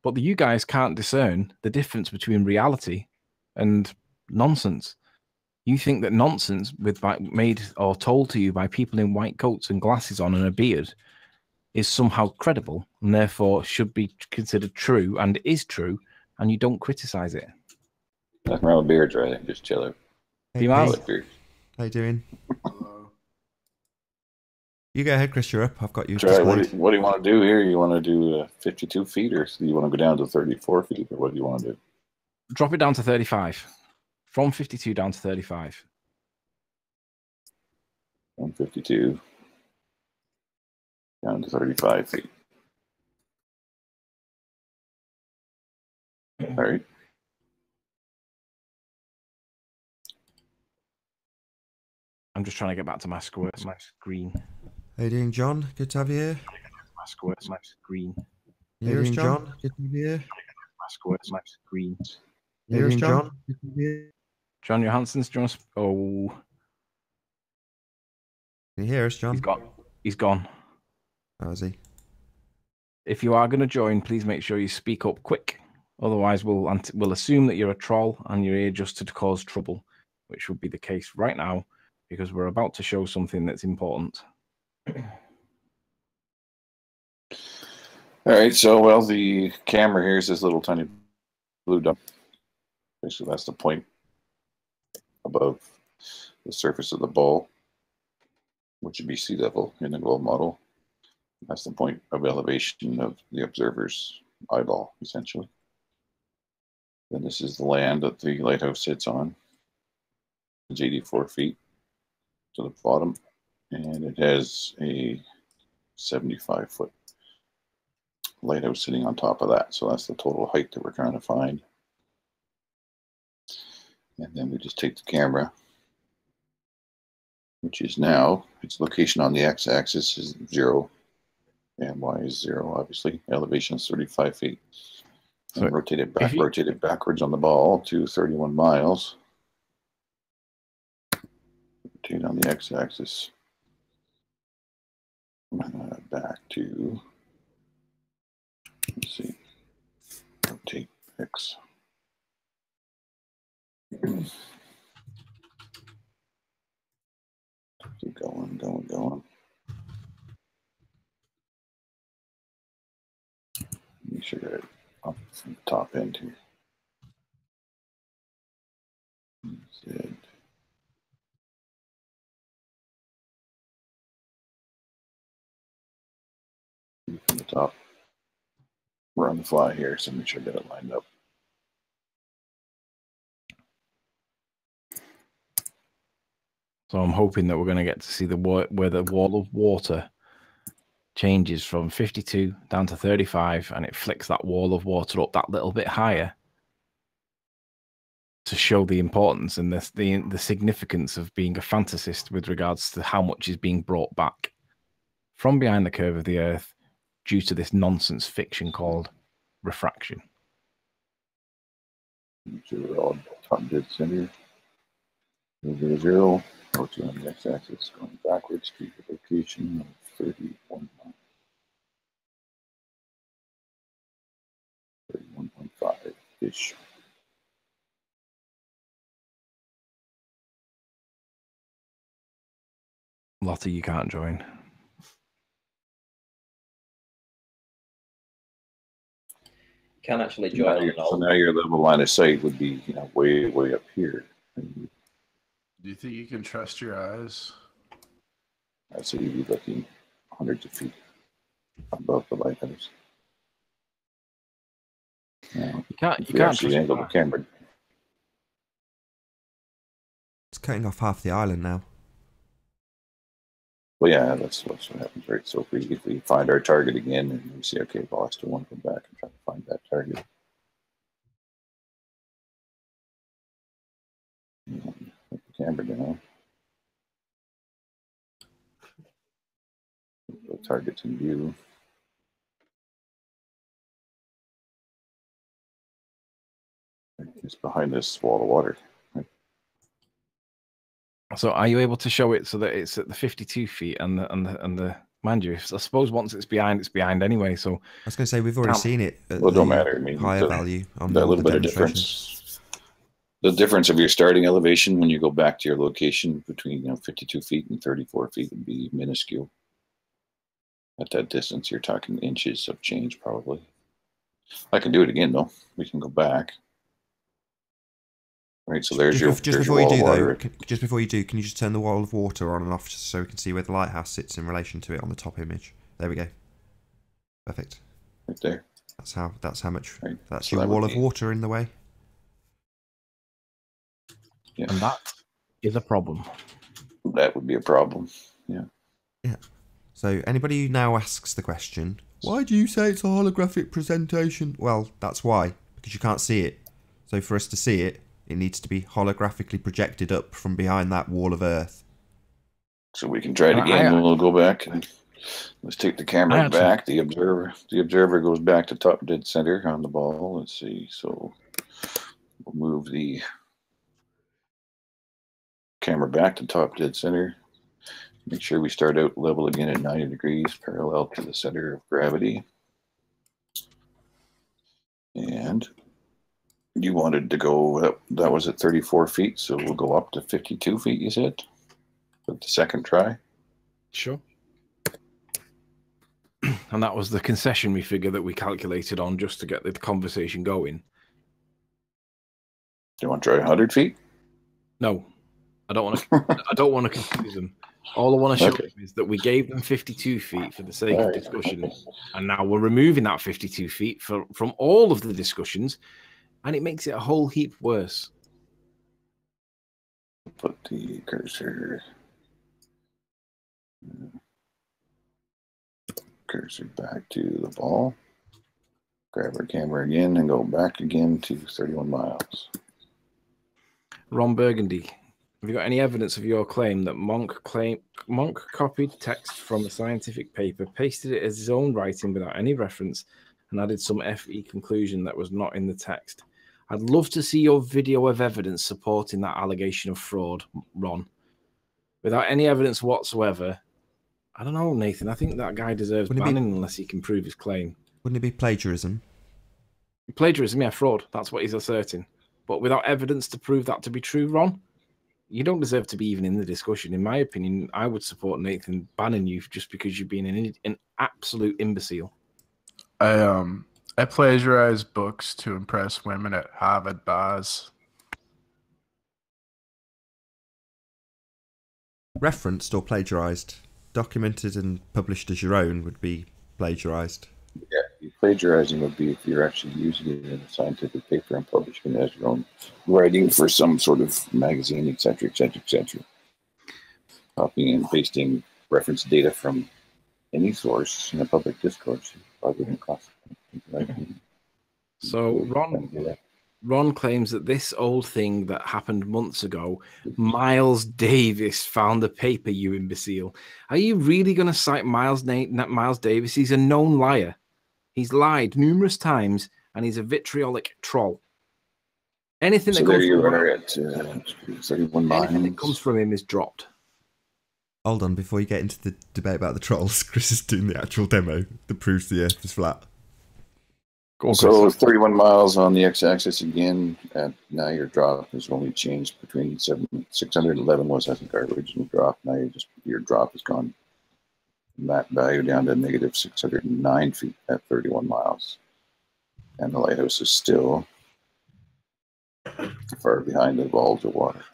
But you guys can't discern the difference between reality and nonsense. You think that nonsense made or told to you by people in white coats and glasses on and a beard is somehow credible and therefore should be considered true and is true, and you don't criticize it. Nothing wrong with beards, right? Just chill out. Hey, Team Pete, Oz. Beards. how you doing? You go ahead, Chris. You're up. I've got you. Try, displayed. what do you want to do here? You want to do 52 feet, or do you want to go down to 34 feet, or what do you want to do? Drop it down to 35. From 52 down to 35. 152 down to 35 feet. All right. I'm just trying to get back to my screen. How you doing, John? Good to have you here. My screen. You hear us, John? Good to have you here. My screen. You hear us, John? Good to have you here. John Johansson's just. Oh, Can you hear us, John? he's gone. He's gone. Oh, is he? If you are going to join, please make sure you speak up quick. Otherwise, we'll assume that you're a troll and you're here just to cause trouble, which would be the case right now because we're about to show something that's important. All right. So, well, the camera here is this little tiny blue dot. Basically, that's the point above the surface of the ball, which would be sea level in the globe model. That's the point of elevation of the observer's eyeball, essentially. Then this is the land that the lighthouse sits on. It's 84 feet to the bottom, and it has a 75-foot lighthouse sitting on top of that. So that's the total height that we're trying to find. And then we just take the camera, which is now, its location on the x-axis is 0, and y is 0, obviously. Elevation is 35 feet. So and rotate it backwards on the ball to 31 miles. Rotate on the x-axis. Back to, let's see, rotate x. Keep going. Make sure you're up from the top end here. Z. From the top. We're on the fly here, so make sure I get it lined up. So I'm hoping that we're going to get to see where the wall of water changes from 52 down to 35, and it flicks that wall of water up that little bit higher to show the importance and the significance of being a fantasist with regards to how much is being brought back from behind the curve of the Earth due to this nonsense fiction called refraction. Make sure we're all top dead center. 0, rotate on the x-axis, going backwards to the location of 31 miles. 31.5-ish. Lottie, you can't join. Can actually join. So now your level line of sight would be, way up here. Do you think you can trust your eyes? I'd say you'd be looking hundreds of feet above the lighthouse. Now, You can't actually angle the camera. It's cutting off half the island now. Well, yeah, that's what happens, right? So if we find our target again and we see, okay, well, I still want to come back and try to find that target. Put the camera down. The target's in view. It's behind this wall of water. Right? So are you able to show it so that it's at the 52 feet and the Mind you, I suppose once it's behind anyway. So I was going to say, we've already seen it at Well, it don't the matter. I mean, higher value on that all little the bit of demonstrations. difference. The difference of your starting elevation when you go back to your location between 52 feet and 34 feet would be minuscule. At that distance, you're talking inches of change probably. I can do it again though. We can go back. Right, so there's your before you wall do of water. just before you do, can you just turn the wall of water on and off just so we can see where the lighthouse sits in relation to it on the top image? There we go. Perfect. Right there. That's how much. Right. That's So your that wall would of be- water in the way. Yeah. and that is a problem. That would be a problem. Yeah. Yeah. So anybody who now asks the question, why do you say it's a holographic presentation? Well, that's why, because you can't see it. So for us to see it, it needs to be holographically projected up from behind that wall of Earth. So we can try it again. We'll go back and let's take the camera back. The observer goes back to top dead center on the ball. Let's see. So we'll move the camera back to top dead center. Make sure we start out level again at 90 degrees, parallel to the center of gravity. And you wanted to go, that was at 34 feet, so we'll go up to 52 feet, you said? With the second try? Sure. And that was the concessionary figure that we calculated on just to get the conversation going. Do you want to try 100 feet? No, I don't want to. I don't want to confuse them. All I want to show them is that we gave them 52 feet for the sake of discussion, and now we're removing that 52 feet from all of the discussions, and it makes it a whole heap worse. Put the cursor back to the ball. Grab our camera again and go back again to 31 miles. Ron Burgundy, have you got any evidence of your claim that Monk copied text from a scientific paper, pasted it as his own writing without any reference, and added some FE conclusion that was not in the text? I'd love to see your video of evidence supporting that allegation of fraud, Ron. Without any evidence whatsoever, I don't know, Nathan. I think that guy deserves banning unless he can prove his claim. Wouldn't it be plagiarism? Plagiarism, yeah, fraud. That's what he's asserting. But without evidence to prove that to be true, Ron, you don't deserve to be even in the discussion. In my opinion, I would support Nathan banning you just because you're being an absolute imbecile. I plagiarize books to impress women at Harvard bars. Referenced or plagiarized? Documented and published as your own would be plagiarized. Yeah, plagiarizing would be if you're actually using it in a scientific paper and publishing it as your own writing for some sort of magazine, etc., etc., etc. Copying and pasting reference data from any source in a public discourse rather than classified. So Ron claims that this old thing that happened months ago, Miles Davis found the paper, you imbecile. Are you really going to cite Miles Davis? He's a known liar. He's lied numerous times, and he's a vitriolic troll. Anything that comes from at 31 miles. Anything that comes from him is dropped. Hold on, before you get into the debate about the trolls, Chris is doing the actual demo that proves the Earth is flat. So 31 miles on the x-axis again, and now your drop has only changed between 611 was, I think, our original drop. Now your drop has gone from that value down to negative 609 feet at 31 miles. And the lighthouse is still far behind the balls of water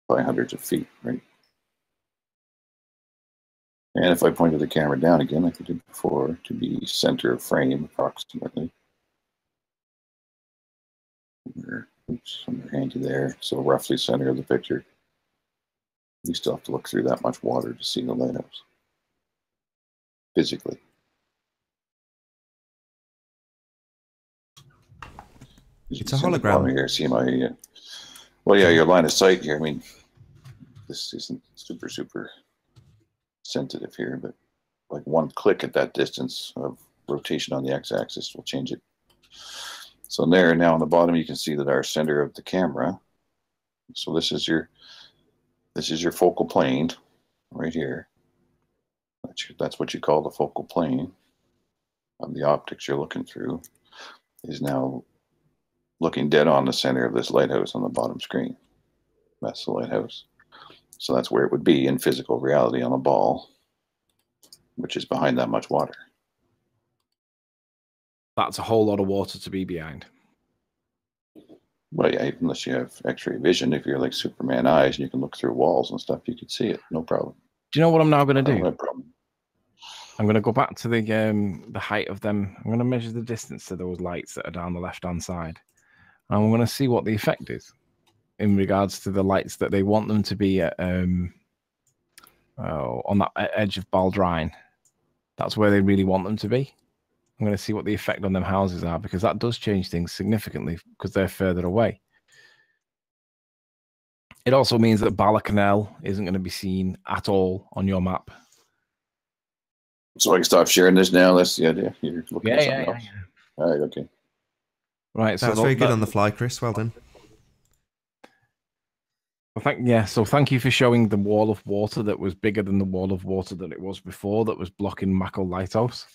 by hundreds of feet, right? And if I pointed the camera down again, like we did before, to be center of frame approximately. Somewhere handy there. So roughly center of the picture. You still have to look through that much water to see the lighthouse. Physically. It's a hologram. Here, see my, well, yeah, your line of sight here. I mean, this isn't super sensitive here, but like one click at that distance of rotation on the x-axis will change it. So there, now on the bottom you can see that our center of the camera, so this is your focal plane right here, That's what you call the focal plane of the optics you're looking through, is now looking dead on the center of this lighthouse on the bottom screen. That's the lighthouse. So that's where it would be in physical reality on a ball, which is behind that much water. That's a whole lot of water to be behind. Well, yeah, unless you have X-ray vision, if you're like Superman eyes and you can look through walls and stuff, you could see it, no problem. Do you know what I'm now going to do? No problem. I'm going to go back to the height of them. I'm going to measure the distance to those lights that are down the left-hand side. And I'm going to see what the effect is in regards to the lights that they want them to be at, on that edge of Baldrine. That's where they really want them to be. I'm going to see what the effect on them houses are, because that does change things significantly because they're further away. It also means that Balacanel isn't going to be seen at all on your map. So I can stop sharing this now. That's the idea. You're looking at something else. Yeah. All right, okay. Right, so That's very good on the fly, Chris. Well done. Well, so thank you for showing the wall of water that was bigger than the wall of water that it was before, that was blocking Mackle Lighthouse.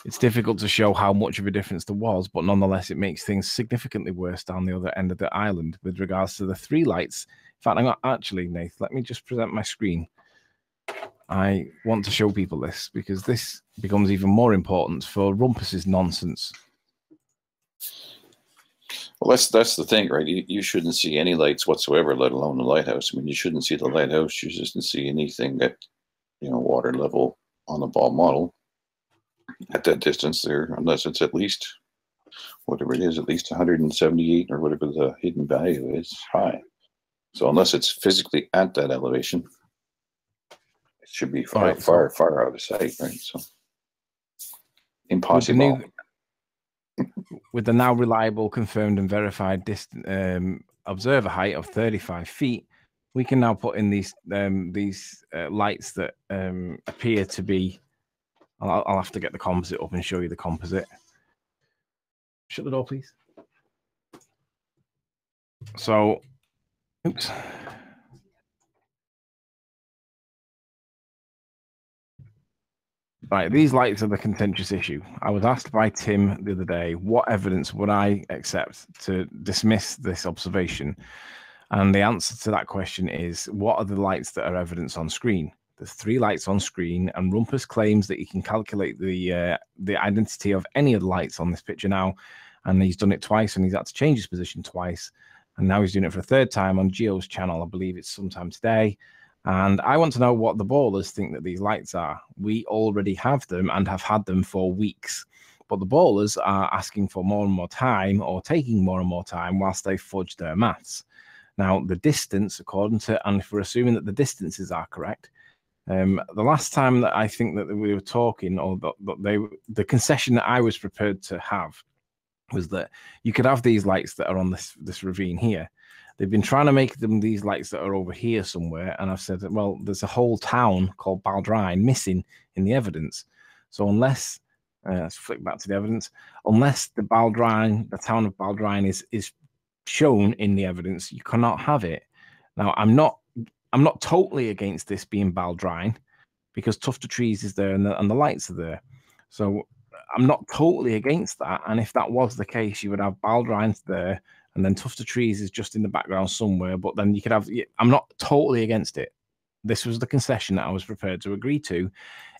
It's difficult to show how much of a difference there was, but nonetheless, it makes things significantly worse down the other end of the island with regards to the 3 lights. In fact, I'm not actually, Nath, let me just present my screen. I want to show people this because this becomes even more important for Rumpus's nonsense. Well, that's the thing, right? You shouldn't see any lights whatsoever, let alone the lighthouse. I mean, you shouldn't see the lighthouse. You shouldn't see anything at, water level on the ball model at that distance there, unless it's at least, whatever it is, at least 178 or whatever the hidden value is high. So unless it's physically at that elevation, it should be far out of sight, right? So impossible. With the now reliable, confirmed and verified observer height of 35 feet, we can now put in these lights that appear to be. I'll have to get the composite up and show you the composite. Shut the door, please. So, oops. Right, these lights are the contentious issue. I was asked by Tim the other day, what evidence would I accept to dismiss this observation? And the answer to that question is, what are the lights that are evidence on screen? There's 3 lights on screen, and Rumpus claims that he can calculate the identity of any of the lights on this picture now, and he's done it twice, and he's had to change his position twice, and now he's doing it for a 3rd time on Geo's channel. I believe it's sometime today. And I want to know what the ballers think that these lights are. We already have them and have had them for weeks. But the ballers are asking for more and more time, or taking more and more time whilst they fudge their maths. Now, the distance, according to, and if we're assuming that the distances are correct, the last time that I think that we were talking, or the concession that I was prepared to have was that you could have these lights that are on this ravine here. They've been trying to make them these lights that are over here somewhere. And I've said, well, there's a whole town called Baldrine missing in the evidence. So unless, let's flick back to the evidence, unless the town of Baldrine is shown in the evidence, you cannot have it. Now, I'm not totally against this being Baldrine, because Tuft of Trees is there and the lights are there. So I'm not totally against that. And if that was the case, you would have Baldrine there, and then Tuft of Trees is just in the background somewhere. But then you could have, I'm not totally against it. This was the concession that I was prepared to agree to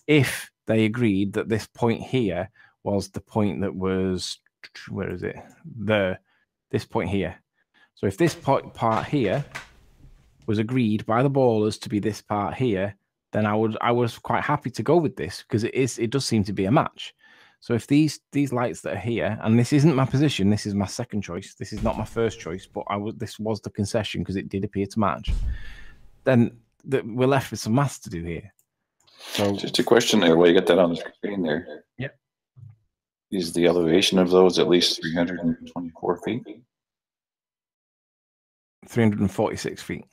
if they agreed that this point here was the point that was, where is it? This point here. So if this part here was agreed by the ballers to be this part here, then I was quite happy to go with this, because it does seem to be a match. So if these lights that are here, and this isn't my position, this is my second choice, this is not my first choice, but this was the concession because it did appear to match, then we're left with some maths to do here. So just a question there, while you get that on the screen there. Yep. Is the elevation of those at least 324 feet? 346 feet.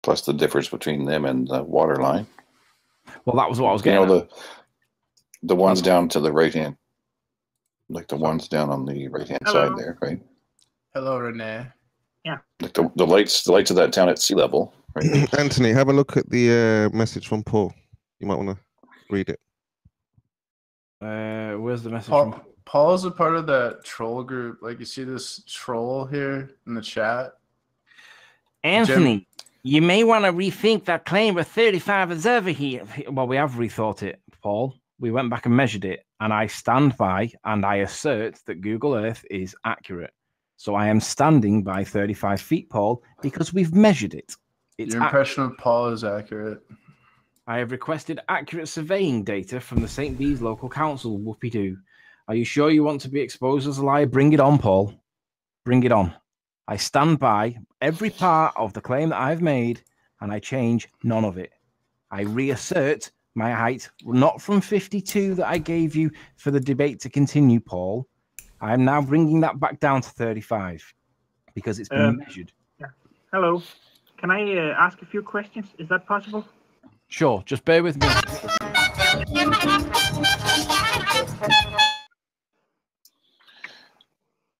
Plus the difference between them and the water line. Well, that was what I was getting at. The ones down to the right hand, like the ones down on the right hand side there, right? Hello, Renee. Like the lights of that town at sea level, Right? Anthony, have a look at the message from Paul. You might want to read it. Where's the message from? Paul's a part of that troll group. Like, you see this troll here in the chat? Anthony, you may want to rethink that claim of 35 is over here. Well, we have rethought it, Paul. We went back and measured it, and I stand by and I assert that Google Earth is accurate. So I am standing by 35 feet, Paul, because we've measured it. Your impression of Paul is accurate. I have requested accurate surveying data from the St. Bees local council. Whoopie-doo. Are you sure you want to be exposed as a liar? Bring it on, Paul. Bring it on. I stand by every part of the claim that I've made, and I change none of it. I reassert my height, not from 52 that I gave you for the debate to continue, Paul. I am now bringing that back down to 35 because it's been measured. Yeah. Hello. Can I ask a few questions? Is that possible? Sure. Just bear with me.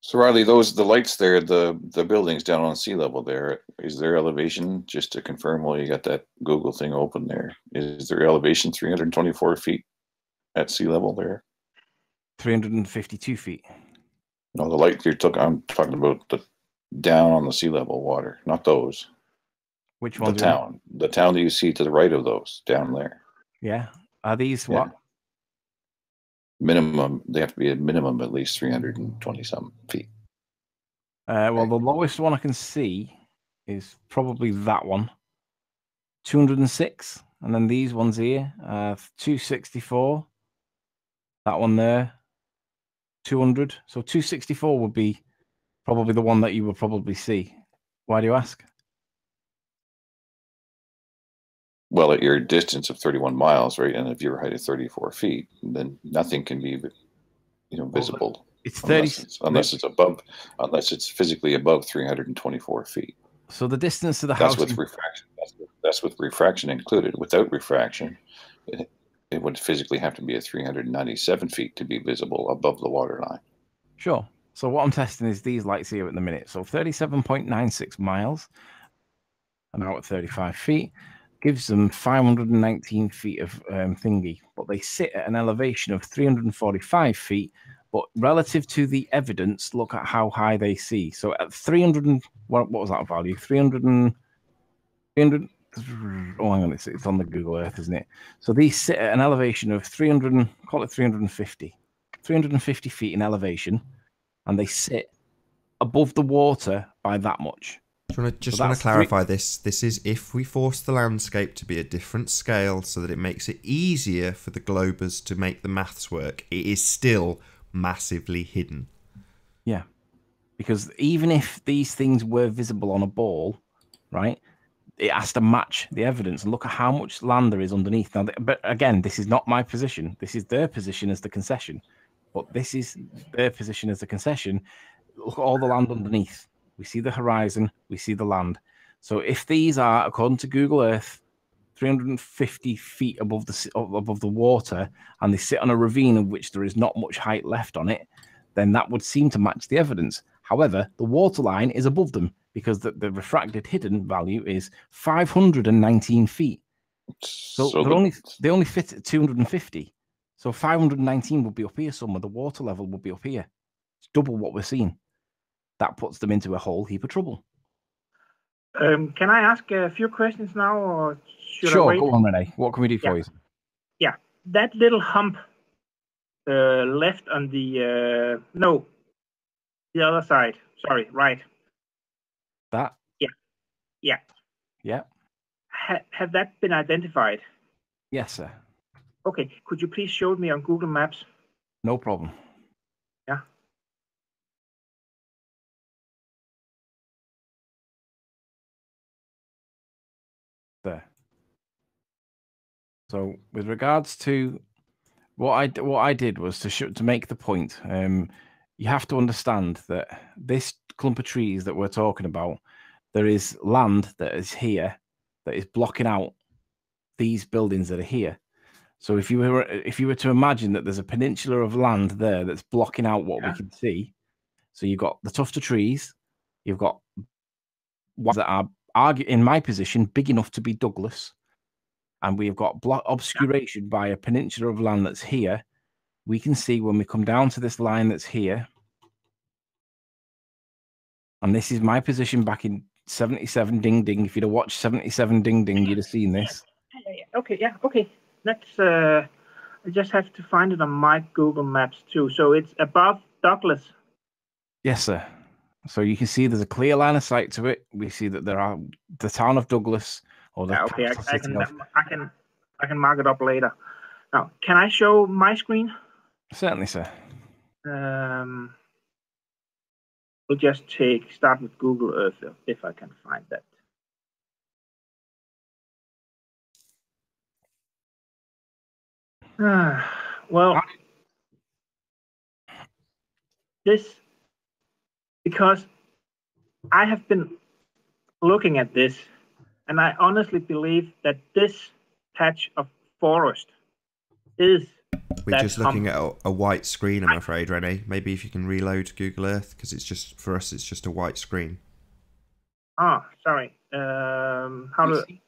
So Riley, the lights there, the buildings down on sea level there, is there elevation, just to confirm while you got that Google thing open there, is there elevation 324 feet at sea level there? 352 feet. No, the light I'm talking about the down on the sea level water, not those. Which one? The town that you see to the right of those down there. Yeah. Are these what? Minimum, they have to be a minimum at least 320 some feet. Well, the lowest one I can see is probably that one, 206, and then these ones here, 264. That one there, 200. So 264 would be probably the one that you would probably see. Why do you ask? Well, at your distance of 31 miles, right, and if your height is 34 feet, then nothing can be, visible. It's 30 unless it's physically above 324 feet. So the distance to the house. That's with refraction. That's with refraction included. Without refraction, it would physically have to be at 397 feet to be visible above the water line. Sure. So what I'm testing is these lights here at the minute. So 37.96 miles, and now at 35 feet. Gives them 519 feet of thingy, but they sit at an elevation of 345 feet. But relative to the evidence, look at how high they see. So at 300, what was that value? 300. Oh, hang on, it's on the Google Earth, isn't it? So these sit at an elevation of 300, call it 350 feet in elevation, and they sit above the water by that much. Just want to clarify this. This is if we force the landscape to be a different scale so that it makes it easier for the globers to make the maths work. It is still massively hidden. Yeah. Because even if these things were visible on a ball, right, it has to match the evidence and look at how much land there is underneath. Now, but again, this is not my position. This is their position as the concession. But this is their position as the concession. Look at all the land underneath. We see the horizon, we see the land. So if these are, according to Google Earth, 350 feet above the water, and they sit on a ravine of which there is not much height left on it, then that would seem to match the evidence. However, the water line is above them because the refracted hidden value is 519 feet. So they only fit at 250. So 519 would be up here somewhere. The water level would be up here. It's double what we're seeing. That puts them into a whole heap of trouble. Can I ask a few questions now, or should I wait? Go on, Renee. What can we do for you? Yeah, that little hump left on the the other side. Sorry, right. That? Yeah. Have that been identified? Yes, sir. Okay. Could you please show me on Google Maps? No problem. Yeah. There. So with regards to what I did was to make the point. You have to understand that this clump of trees that we're talking about, there is land that is here that is blocking out these buildings that are here. So if you were to imagine that there's a peninsula of land there that's blocking out what we can see, so you've got the tuft of trees, you've got ones that are in my position, big enough to be Douglas, and we've got obscuration by a peninsula of land that's here. We can see when we come down to this line that's here, and this is my position back in 77 Ding Ding. If you'd have watched 77 Ding Ding, you'd have seen this. Okay, yeah, okay. Let's, I just have to find it on my Google Maps too. So it's above Douglas. Yes, sir. So you can see there's a clear line of sight to it. We see that there are the town of Douglas, or the Okay, capital city of... I can mark it up later. Now, can I show my screen? Certainly, sir. We'll just start with Google Earth if I can find that. Well, because I have been looking at this, and I honestly believe that this patch of forest is. We're just looking at a white screen, I'm afraid, Rene. Maybe if you can reload Google Earth, because it's just, for us, it's just a white screen. Oh, sorry.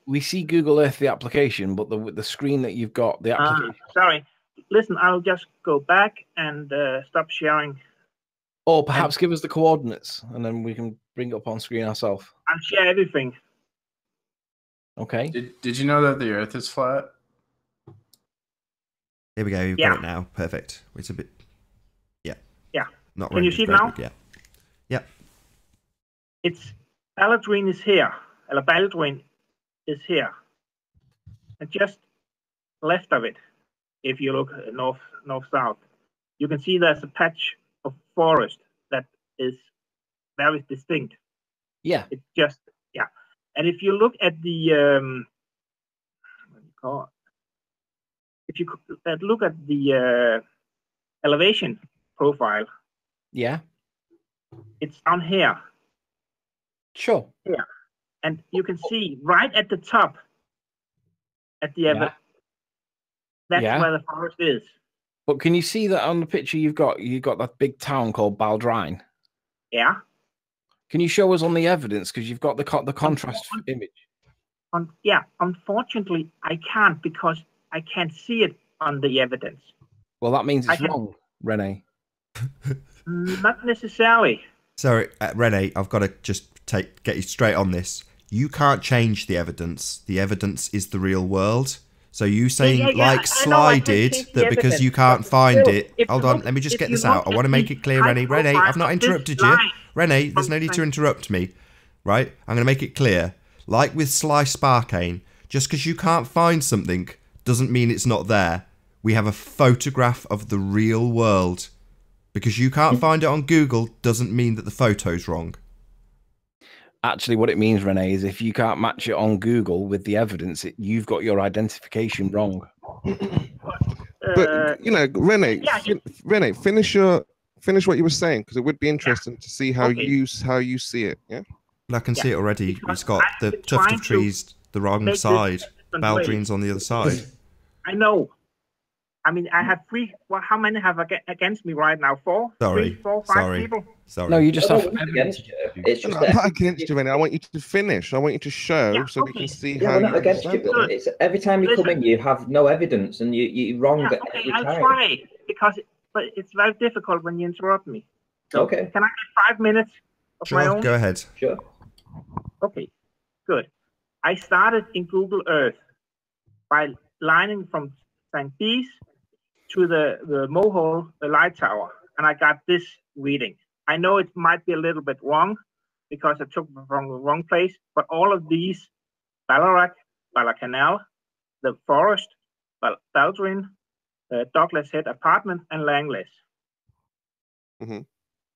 We see Google Earth, the application, but the screen that you've got, the application. Sorry. Listen, I'll just go back and stop sharing. Or perhaps give us the coordinates, and then we can bring it up on screen ourselves. I'll share everything. Okay. Did you know that the Earth is flat? Here we go. You've got it now. Perfect. It's a bit. Yeah. Yeah. Not Can you see it now? Yeah. Yeah. It's Baldwin is here. Baldwin is here. And just left of it, if you look north-south, you can see there's a patch of forest that is very distinct. Yeah. It's just, yeah. And if you look at the, what do you call it? If you look at the elevation profile, yeah, it's down here. Sure. Yeah, and you can see right at the top, at the that's where the forest is. But can you see that on the picture you've got that big town called Baldwin? Yeah. Can you show us on the evidence, because you've got the contrast image? Yeah, unfortunately, I can't, because I can't see it on the evidence. Well, that means it's wrong, Rene. Not necessarily. Sorry, Rene, I've got to just get you straight on this. You can't change the evidence. The evidence is the real world. So you saying, like Sly did, that because you can't find it... Hold on, let me just get this out. I want to make it clear, Rene. Rene, I've not interrupted you. Rene, there's no need to interrupt me. Right? I'm going to make it clear. Like with Sly Sparkane, just because you can't find something doesn't mean it's not there. We have a photograph of the real world. Because you can't find it on Google doesn't mean that the photo's wrong. Actually, what it means, Rene, is if you can't match it on Google with the evidence, you've got your identification wrong. But you know, Rene, Rene, finish what you were saying, because it would be interesting to see how you see it. Yeah. Well, I can see it already. It's got the tuft of trees the wrong side. Baldwin's on the other side. I know. I mean, I have three. Well, how many have against me right now? Four? Sorry. 3, 4, 5 people? Sorry. No, you just have against you. It's just I'm not against you, Rene. I want you to finish. I want you to show so we can see how we're not against you, but it's every time you come in, you have no evidence and you're wrong every time. I'll try, but it's very difficult when you interrupt me. So okay. Can I get 5 minutes of my own? Go ahead. Sure. Okay, good. I started in Google Earth by lining from St. Bees to the Mohole, the light tower, and I got this reading. I know it might be a little bit wrong because I took it from the wrong place, but all of these, Ballarat, Ballacanal, the forest, Baldwin, Douglas Head Apartment, and Langless. Mm-hmm.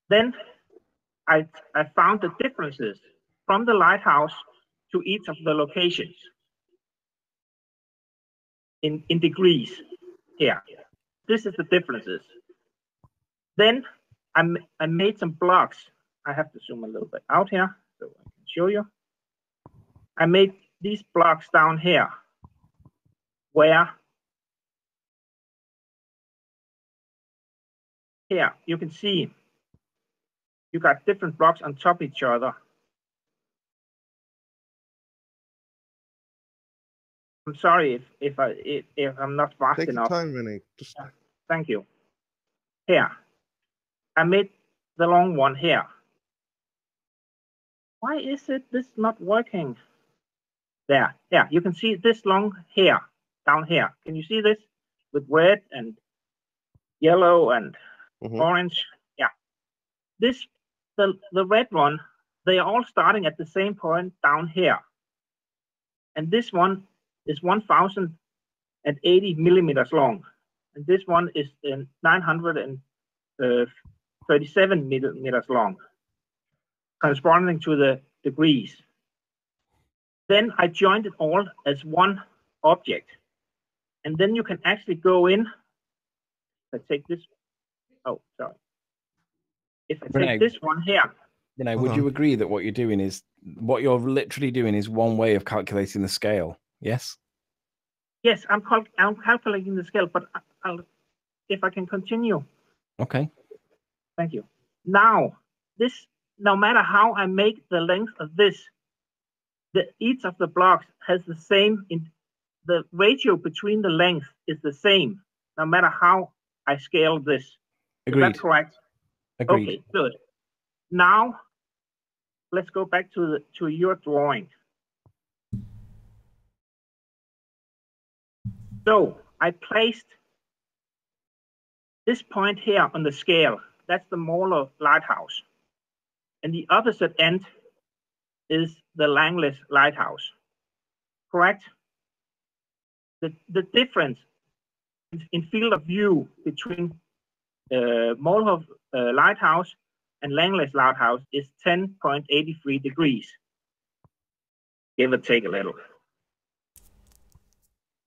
Then I found the differences from the lighthouse to each of the locations in degrees here. This is the differences. Then I made some blocks. I have to zoom a little bit out here so I can show you. I made these blocks down here where here you can see you got different blocks on top of each other. I'm sorry if I'm not fast Take your enough. time, Renee. Just Thank you. Here, I made the long one here. Why is this not working? There, yeah, you can see this long here, down here. Can you see this with red and yellow and orange? Yeah. This, the red one, they are all starting at the same point down here. And this one is 1,080 millimeters long. And this one is 937 millimeters long, corresponding to the degrees. Then I joined it all as one object. And then you can actually go in. If I take this, oh, sorry. If I take this one here. Renee, would you agree that what you're literally doing is one way of calculating the scale? Yes? Yes, I'm calculating the scale, but if I can continue. Okay. Thank you. Now, no matter how I make the length of this, each of the blocks has the same, the ratio between the length is the same, no matter how I scale this. Agreed. Is that correct? Agreed. Okay, good. Now, let's go back to your drawing. So I placed this point here on the scale. That's the Molo lighthouse. And the opposite end is the Langley's lighthouse. Correct? The difference in field of view between Molo lighthouse and Langley's lighthouse is 10.83 degrees. Give or take a little.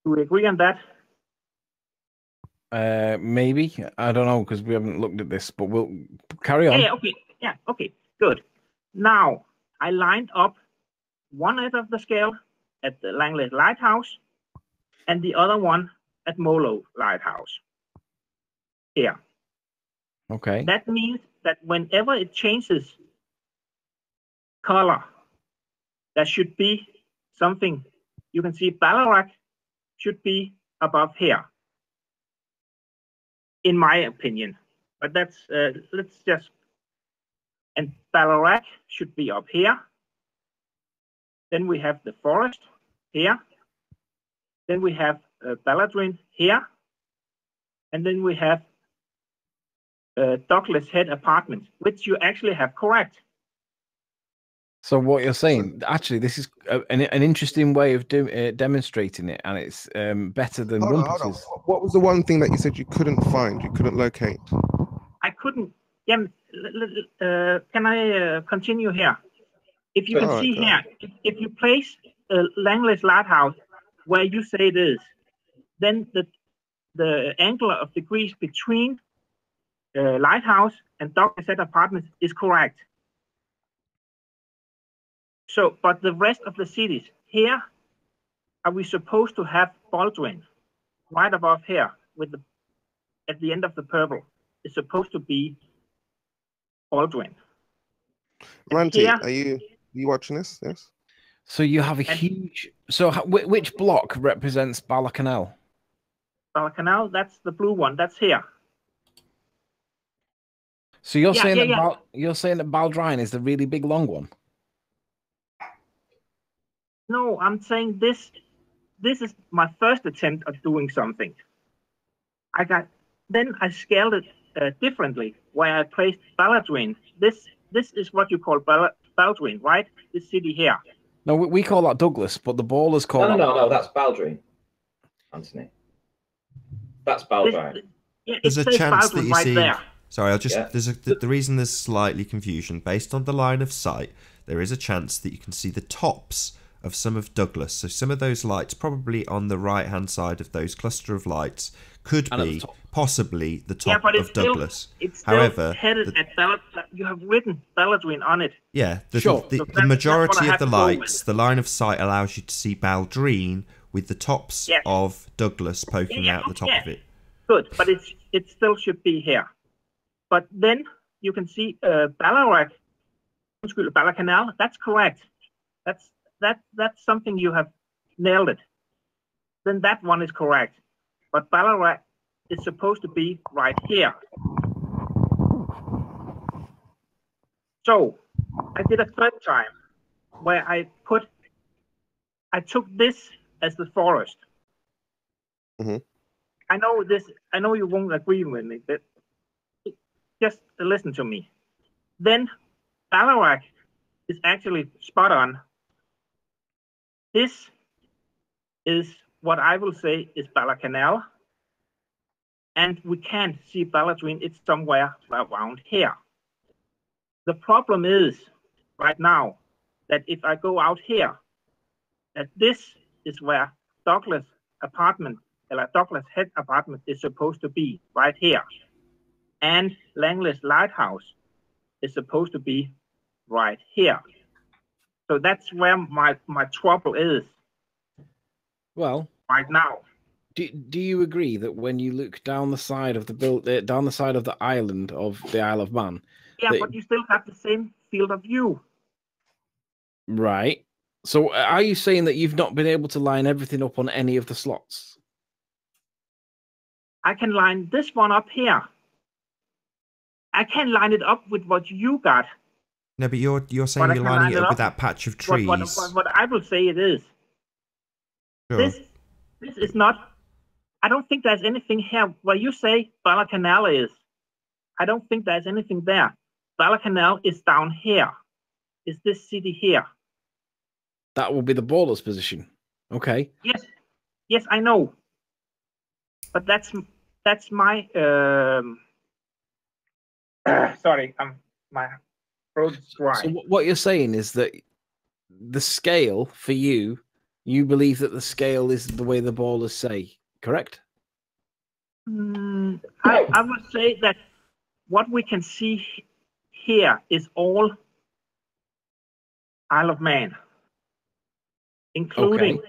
Do we agree on that? Maybe. I don't know because we haven't looked at this, but we'll carry on. Yeah, okay. Yeah, okay, good. Now, I lined up one end of the scale at the Langley Lighthouse and the other one at Molo Lighthouse. Here. Okay. That means that whenever it changes color, there should be something. You can see Ballarat should be above here, in my opinion. But that's, let's just, and Ballarat should be up here. Then we have the forest here. Then we have Balladrin here. And then we have Douglas Head Apartments, which you actually have correct. So what you're saying, actually, this is an interesting way of demonstrating it, and it's better than Rumpus's. What was the one thing that you said you couldn't find, you couldn't locate? I couldn't. Yeah, can I continue here? If you can see here, if you place Langley's Lighthouse where you say it is, then the angle of degrees between Lighthouse and Douglas Head Apartments is correct. So, but the rest of the cities here, are we supposed to have Baldwin right above here with at the end of the purple? It's supposed to be Baldwin. Ranty, are you watching this? Yes. So you have a huge. So which block represents Ballacanal? Ballacanal, that's the blue one. That's here. So you're saying that you're saying that Baldrine is the really big long one? No, I'm saying this is my first attempt at doing something. Then I scaled it differently, where I placed Balladrin. This is what you call Baldwin, right? This city here. No, we call that Douglas, but the ballers call No, that's Baldwin, Anthony. That's Baldwin. There's a chance that you right see. There. Sorry, I'll just. There's the reason there's slightly confusion based on the line of sight. There is a chance that you can see the tops of some of Douglas. So some of those lights, probably on the right-hand side of those cluster of lights, could be possibly the top of Douglas. It's still However, headed at you have written Balladrin on it. Yeah, the majority of the lights, the line of sight allows you to see Baldrine with the tops of Douglas poking out the top of it. Good, but it still should be here. But then you can see Ballarat, Ballacanal. That's correct. That's something you have nailed it. then that one is correct. But Ballarat is supposed to be right here. So I did a third time where I took this as the forest. Mhm. I know you won't agree with me, but just listen to me. Then Ballarat is actually spot on. This is what I will say is Bala Canal. And we can't see Balladrine, it's somewhere around here. The problem is right now that if I go out here, that this is where Douglas apartment, or Douglas Head apartment is supposed to be, right here. And Langley's Lighthouse is supposed to be right here. So that's where my trouble is. Well, right now. Do you agree that when you look down the side of down the side of the island of the Isle of Man? Yeah, but you still have the same field of view. Right. So are you saying that you've not been able to line everything up on any of the slots? I can line this one up here. I can line it up with what you got. No, but you're saying you're lining it up with that patch of trees. What I will say it is. Sure. This is not. I don't think there's anything here where you say Bala Canal is. I don't think there's anything there. Bala Canal is down here. Is this city here? That will be the baller's position. Okay. Yes, I know. But that's my sorry, my throat's dry. So what you're saying is that the scale for you believe that the scale is the way the ballers say, correct? I would say that what we can see here is all Isle of Man, including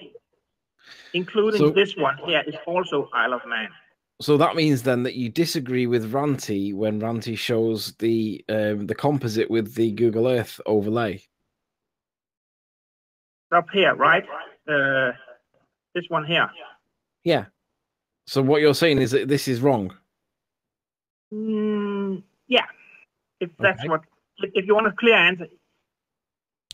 this one here is also Isle of Man. So that means then that you disagree with Ranty when Ranty shows the composite with the Google Earth overlay. Up here, right? This one here. Yeah. So what you're saying is that this is wrong. Yeah. If that's what, if you want a clear answer.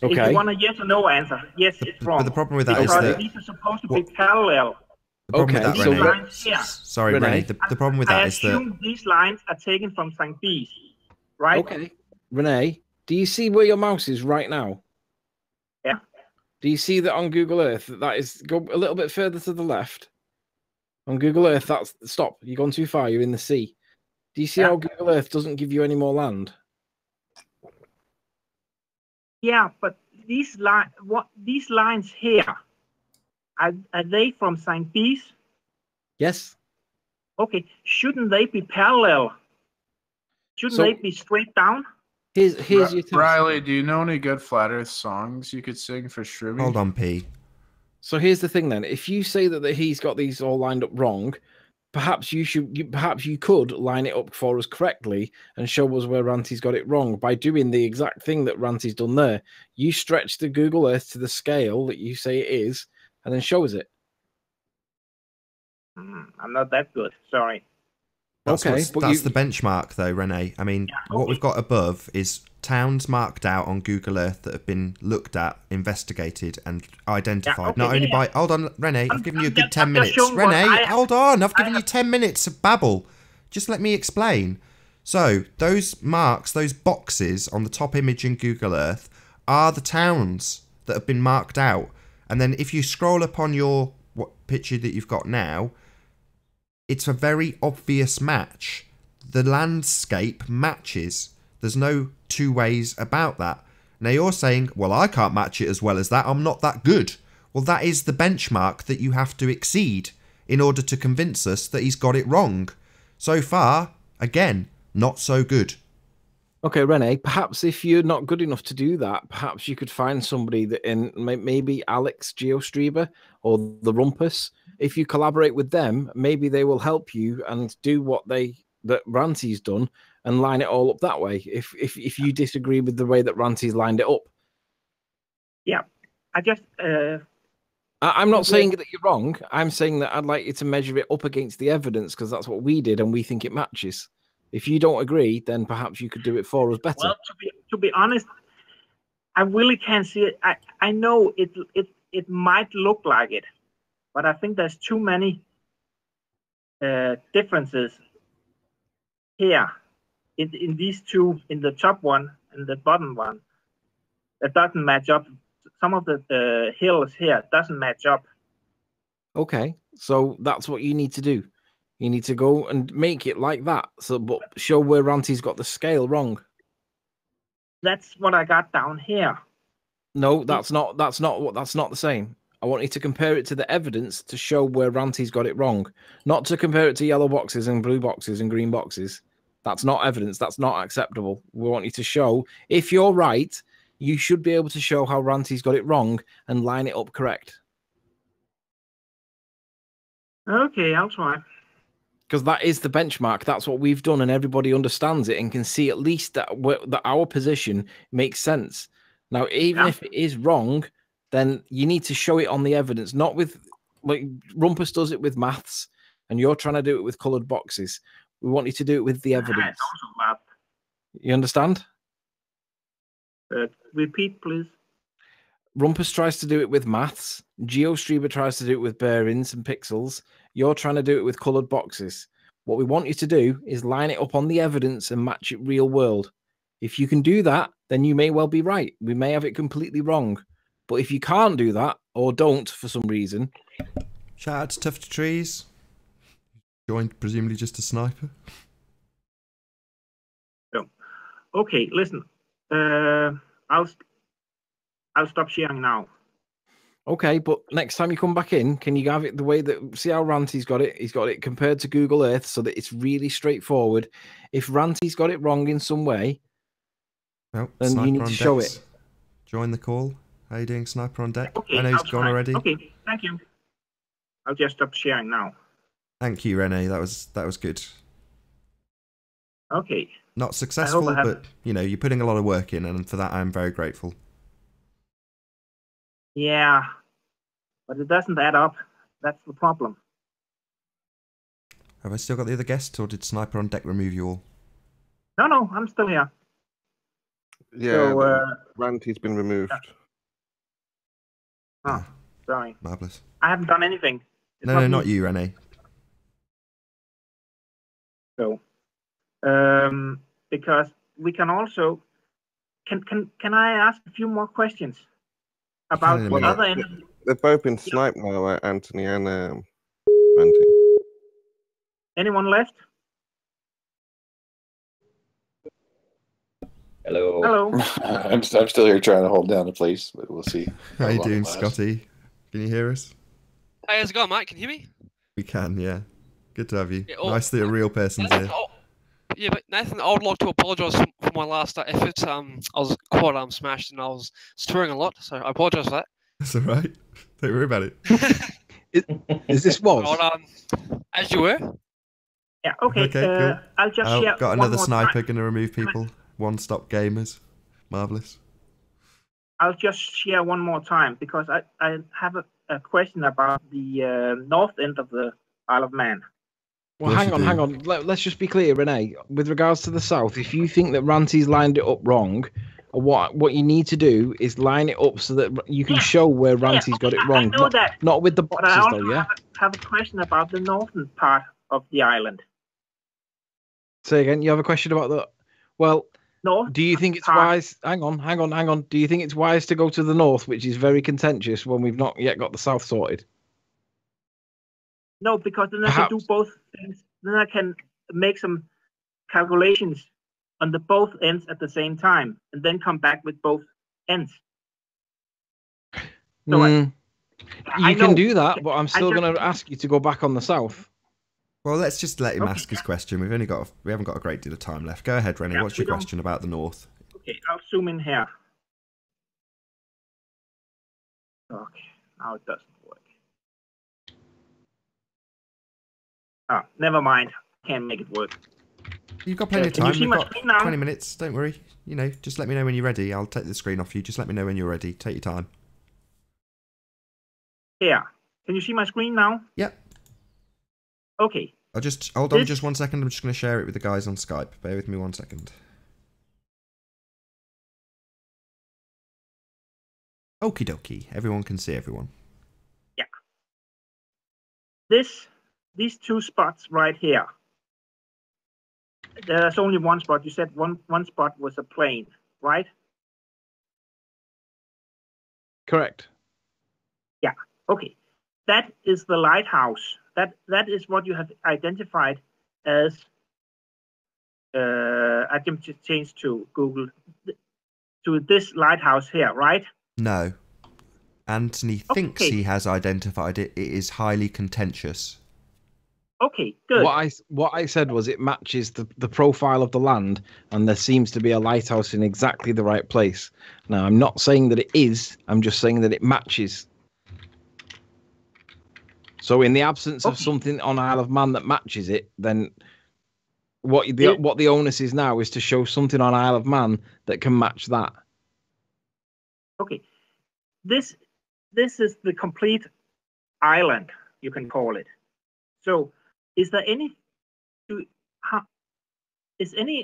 Okay. If you want a yes or no answer, yes, it's wrong. But the problem with that is because that these are supposed to be parallel. The problem with that, these Renee, lines here. sorry, Renee. The problem with that is that I assume these lines are taken from St. Bees, right? Okay. Renee, do you see where your mouse is right now? Yeah. Do you see that on Google Earth? That is, go a little bit further to the left. On Google Earth, that's stop. You've gone too far. You're in the sea. Do you see how Google Earth doesn't give you any more land? Yeah, but these lines here, are they from St. Bees? Yes. Okay, shouldn't they be parallel? Shouldn't they be straight down? Here's your test. Riley, do you know any good Flat Earth songs you could sing for Shroomy? Hold on, P. So here's the thing then. If you say that he's got these all lined up wrong, perhaps you could line it up for us correctly and show us where Ranty's got it wrong by doing the exact thing that Ranty's done there. You stretch the Google Earth to the scale that you say it is, and then show us it. I'm not that good. Sorry. That's the benchmark, though, Renee. I mean, what we've got above is towns marked out on Google Earth that have been looked at, investigated, and identified. Not only by... Hold on, Renee. I've given you a good 10 minutes. Renee, hold on. I've given you 10 minutes of babble. Just let me explain. So, those marks, those boxes on the top image in Google Earth are the towns that have been marked out. And then if you scroll up on your picture that you've got now... It's a very obvious match. The landscape matches. There's no two ways about that. Now you're saying, well, I can't match it as well as that. I'm not that good. Well, that is the benchmark that you have to exceed in order to convince us that he's got it wrong. So far, again, not so good. Okay, Renee, perhaps if you're not good enough to do that, perhaps you could find somebody that maybe Alex Geostreber or the Rumpus. If you collaborate with them, maybe they will help you and do that Ranty's done and line it all up that way. If you disagree with the way that Ranty's lined it up. Yeah, I just I'm not saying that you're wrong. I'm saying that I'd like you to measure it up against the evidence because that's what we did and we think it matches. If you don't agree, then perhaps you could do it for us better. Well, to be honest, I really can't see it. I know it might look like it, but I think there's too many differences here in these two, in the top one and the bottom one, that doesn't match up. Some of the hills here doesn't match up. Okay, so that's what you need to do. You need to go and make it like that. So, but show where Ranty's got the scale wrong. That's what I got down here. No, that's not the same. I want you to compare it to the evidence to show where Ranty's got it wrong. Not to compare it to yellow boxes and blue boxes and green boxes. That's not evidence. That's not acceptable. We want you to show, if you're right, you should be able to show how Ranty's got it wrong and line it up correct. Okay, I'll try. Because that is the benchmark. That's what we've done, and everybody understands it and can see at least that our position makes sense. Now, even if it is wrong, then you need to show it on the evidence, not with, like, Rumpus does it with maths, and you're trying to do it with coloured boxes. We want you to do it with the evidence. Also math. You understand? Repeat, please. Rumpus tries to do it with maths. GeoStreamer tries to do it with bearings and pixels. You're trying to do it with coloured boxes. What we want you to do is line it up on the evidence and match it real world. If you can do that, then you may well be right. We may have it completely wrong. But if you can't do that, or don't for some reason... Shout out to Tough to Trees. Joined presumably just a sniper. So, okay, listen. I'll stop sharing now. Okay, but next time you come back in, can you have it the way that... See how Ranty's got it? He's got it compared to Google Earth so that it's really straightforward. If Ranty's got it wrong in some way, then you need to show it. Join the call. How you doing, Sniper on deck? Okay, I know he's gone already. Okay, thank you. I'll just stop sharing now. Thank you, Rene. That was good. Okay. Not successful, but you know, you're putting a lot of work in, and for that I'm very grateful. Yeah, but it doesn't add up. That's the problem. Have I still got the other guests, or did Sniper on deck remove you all? No, I'm still here. Yeah, so, Ranty's been removed. Oh, sorry. Marvellous. I haven't done anything. No, not you, Rene. So, because we can also... Can I ask a few more questions? About what other energy? They've both been sniped now, Anthony and Ranty. Anyone left? Hello. Hello. I'm still here trying to hold down the place, but we'll see. How you doing, Scotty? Can you hear us? Hey, how's it going, Mike? Can you hear me? We can, yeah. Good to have you. Yeah, nice that a real person's here. Yeah, but Nathan, I would like to apologise for my last efforts. I was quite smashed and I was swearing a lot, so I apologise for that. That's all right. Don't worry about it. Is this was? But, as you were. Yeah. Okay. Cool. I'll just share. Got another sniper going to remove people. One-stop gamers. Marvellous. I'll just share one more time because I have a question about the north end of the Isle of Man. Well, hang on. Let's just be clear, Rene. With regards to the south, if you think that Ranty's lined it up wrong, what you need to do is line it up so that you can show where Ranty's got it wrong. I know that. Not with the boxes, but I also though, yeah? have a question about the northern part of the island. Say again, you have a question about that? Well, North do you think it's wise? Hang on. Do you think it's wise to go to the north, which is very contentious, when we've not yet got the south sorted? No, because then I can do both things. Then I can make some calculations on the both ends at the same time, and then come back with both ends. So you can do that, but I'm still going to ask you to go back on the south. Well, let's just let him ask his question. We haven't got a great deal of time left. Go ahead, Rene. What's your question about the north? Okay, I'll zoom in here. Okay, now it doesn't work. Oh, never mind. Can't make it work. You've got plenty of time. We've got 20 minutes. Don't worry. You know, just let me know when you're ready. I'll take the screen off you. Just let me know when you're ready. Take your time. here. Can you see my screen now? Yep. Okay. I'll just hold on just 1 second. I'm just going to share it with the guys on Skype. Bear with me 1 second. Okie dokie. Everyone can see everyone. Yeah. These two spots right here. There's only one spot. You said one spot was a plane, right? Correct. Yeah. Okay. That is the lighthouse. That is what you have identified as. I just changed to Google to this lighthouse here, right? No. Anthony thinks he has identified it. It is highly contentious. Okay, good. What I said was it matches the profile of the land, and there seems to be a lighthouse in exactly the right place. Now, I'm not saying that it is. I'm just saying that it matches. So, in the absence of something on Isle of Man that matches it, then what the onus is now is to show something on Isle of Man that can match that. Okay, this is the complete island, you can call it. So, is there any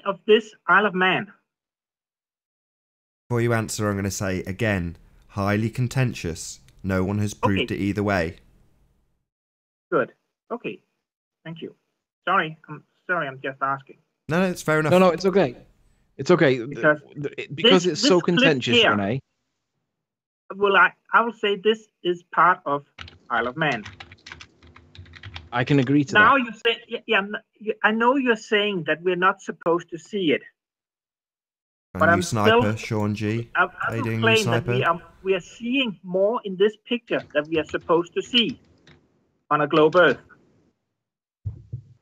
of this Isle of Man? Before you answer, I'm going to say again, highly contentious. No one has proved it either way. Good. Okay. Thank you. Sorry, I'm just asking. No, it's fair enough. No, it's okay. It's okay because it's so contentious, here, Renee. Well, I will say this is part of Isle of Man. I can agree to now that. You say, I know you're saying that we're not supposed to see it. But I'm sniper, Sean G. I'll claim that we are seeing more in this picture than we are supposed to see on a globe Earth.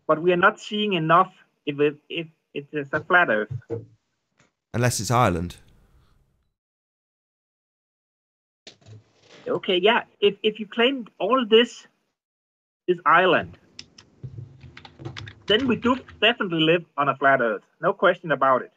But we are not seeing enough if it is a flat Earth. Unless it's Ireland. Okay, yeah. If you claim all this is Ireland, then we do definitely live on a flat Earth. No question about it.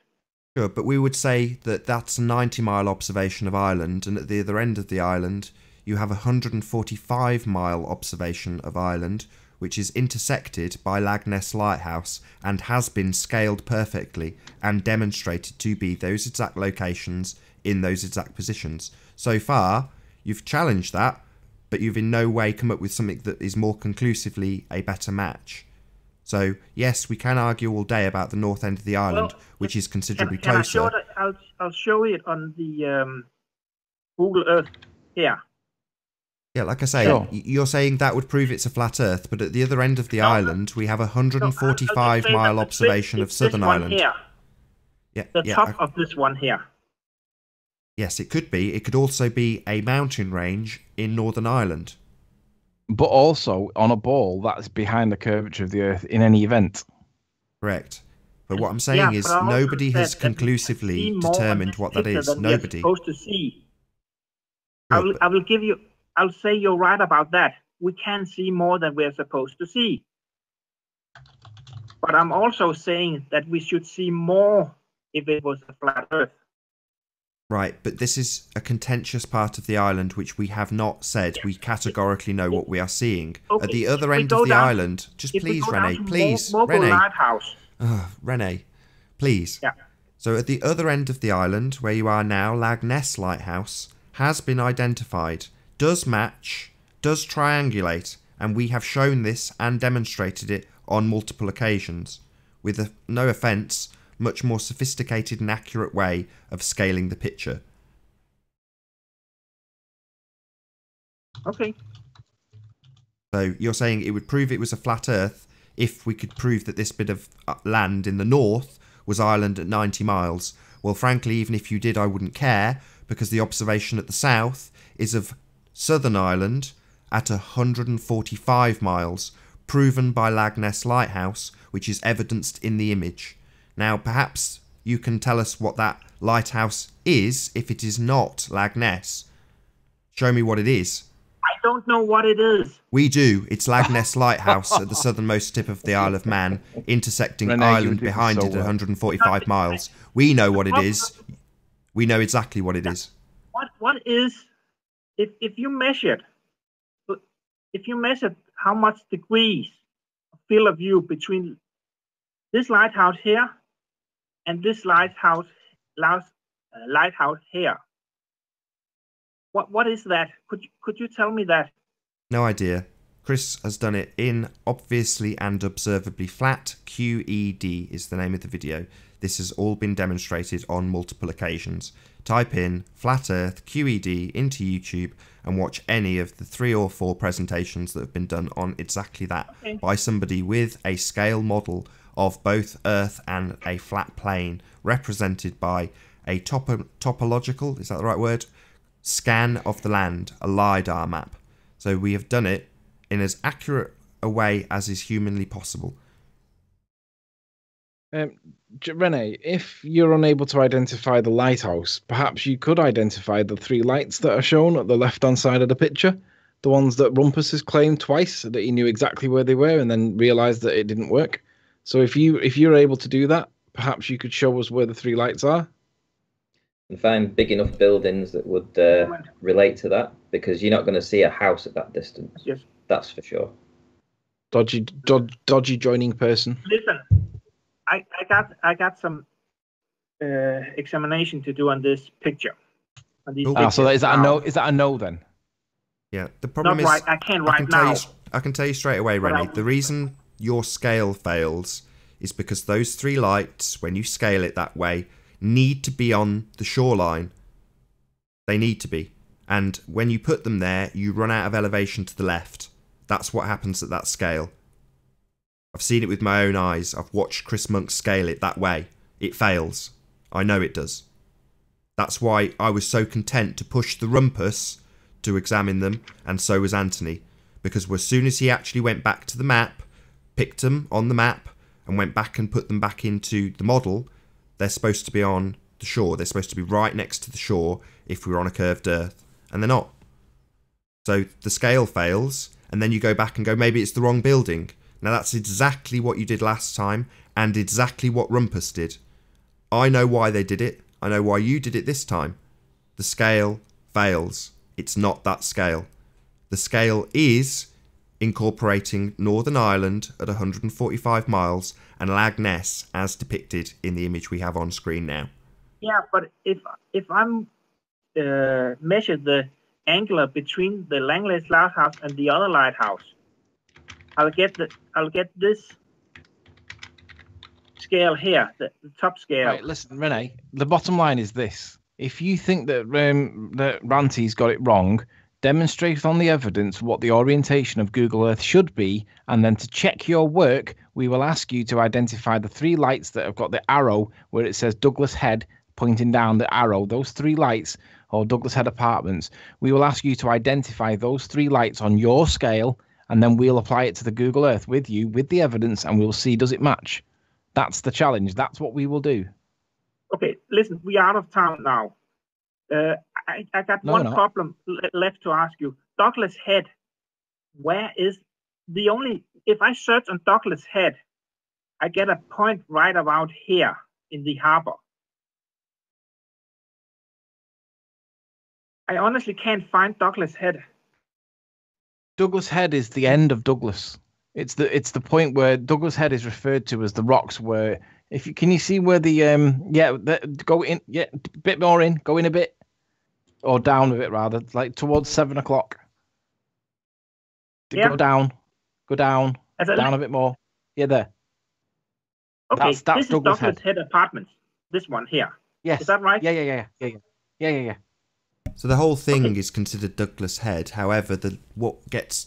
Sure, but we would say that that's a 90-mile observation of Ireland, and at the other end of the island, you have a 145-mile observation of Ireland, which is intersected by Lagness Lighthouse and has been scaled perfectly and demonstrated to be those exact locations in those exact positions. So far, you've challenged that, but you've in no way come up with something that is more conclusively a better match. So, yes, we can argue all day about the north end of the island, which is considerably closer. I'll show it on the Google Earth here. Yeah, like I say, you're saying that would prove it's a flat Earth, but at the other end of the island, we have a 145-mile observation of Southern Ireland. Here. Yeah, the top of this one here. Yes, it could be. It could also be a mountain range in Northern Ireland. But also on a ball that's behind the curvature of the Earth in any event. Correct. But what I'm saying is nobody has conclusively determined what that is. Nobody. Supposed to see. I'll say you're right about that. We can see more than we're supposed to see. But I'm also saying that we should see more if it was a flat Earth. Right, but this is a contentious part of the island which we have not said we categorically know what we are seeing. Okay. At the other end of the island, just please, Renee, please, Renee. Renee, please. Yeah. So at the other end of the island, where you are now, Lagness Lighthouse has been identified, does match, does triangulate, and we have shown this and demonstrated it on multiple occasions, with no offence, much more sophisticated and accurate way of scaling the picture. Okay. So you're saying it would prove it was a flat Earth if we could prove that this bit of land in the north was Ireland at 90 miles. Well, frankly, even if you did, I wouldn't care, because the observation at the south is of Southern Ireland at 145 miles, proven by Lagness Lighthouse, which is evidenced in the image. Now, perhaps you can tell us what that lighthouse is if it is not Lagness. Show me what it is. I don't know what it is. We do. It's Lagness Lighthouse at the southernmost tip of the Isle of Man, intersecting Renee, Ireland behind it at 145 miles. We know what it is. We know exactly what it is. What is, if you measured, if you measured how much degrees of field of view between this lighthouse here and this lighthouse here, what is that? Could you tell me that? No idea. Chris has done it in obviously and observably flat. QED is the name of the video. This has all been demonstrated on multiple occasions. Type in Flat Earth QED into YouTube and watch any of the 3 or 4 presentations that have been done on exactly that by somebody with a scale model of both Earth and a flat plane represented by a topological, is that the right word? Scan of the land, a LiDAR map. So we have done it in as accurate a way as is humanly possible. Rene, if you're unable to identify the lighthouse, perhaps you could identify the 3 lights that are shown at the left-hand side of the picture, the ones that Rumpus has claimed twice that he knew exactly where they were and then realised that it didn't work. So if you're able to do that, perhaps you could show us where the 3 lights are. And find big enough buildings that would relate to that, because you're not going to see a house at that distance. Yes. That's for sure. Dodgy joining person. Listen, I got some examination to do on this picture. On these so is that a no? Is that a no then? Yeah. The problem Not is, right. I can't right now. I can tell you straight away, Rennie. The reason your scale fails is because those 3 lights, when you scale it that way, need to be on the shoreline. They need to be. And when you put them there, you run out of elevation to the left. That's what happens at that scale. I've seen it with my own eyes. I've watched Chris Monk scale it that way. It fails. I know it does. That's why I was so content to push the Rumpus to examine them, and so was Anthony. Because as soon as he actually went back to the map, picked them on the map, and went back and put them back into the model, they're supposed to be on the shore. They're supposed to be right next to the shore if we were on a curved Earth. And they're not. So the scale fails, and then you go back and go, maybe it's the wrong building. Now that's exactly what you did last time, and exactly what Rumpus did. I know why they did it. I know why you did it this time. The scale fails. It's not that scale. The scale is incorporating Northern Ireland at 145 miles and Lag Ness as depicted in the image we have on screen now. Yeah, but if I'm measure the angle between the Langley's lighthouse and the other lighthouse, I'll get this scale here, the top scale. Right, listen, Rene. The bottom line is this: if you think that Ranty's got it wrong, demonstrate on the evidence what the orientation of Google Earth should be, and then to check your work, we will ask you to identify the 3 lights that have got the arrow where it says Douglas Head pointing down the arrow. Those 3 lights, or Douglas Head Apartments, we will ask you to identify those 3 lights on your scale, and then we'll apply it to the Google Earth with you, with the evidence, and we'll see does it match. That's the challenge. That's what we will do. Okay, listen, we are out of time now. I got one problem left to ask you. Douglas Head, where is the only... If I search on Douglas Head, I get a point right about here in the harbor. I honestly can't find Douglas Head. Douglas Head is the end of Douglas. It's the point where Douglas Head is referred to as the rocks where... Can you see where go in, a bit more in, go in a bit, or down a bit rather, like towards 7 o'clock. Yeah. Go down, down a bit more. Yeah, there. Okay, that's this Douglas is Douglas Head Apartments. This one here. Yes. Is that right? Yeah. So the whole thing is considered Douglas Head. However, what gets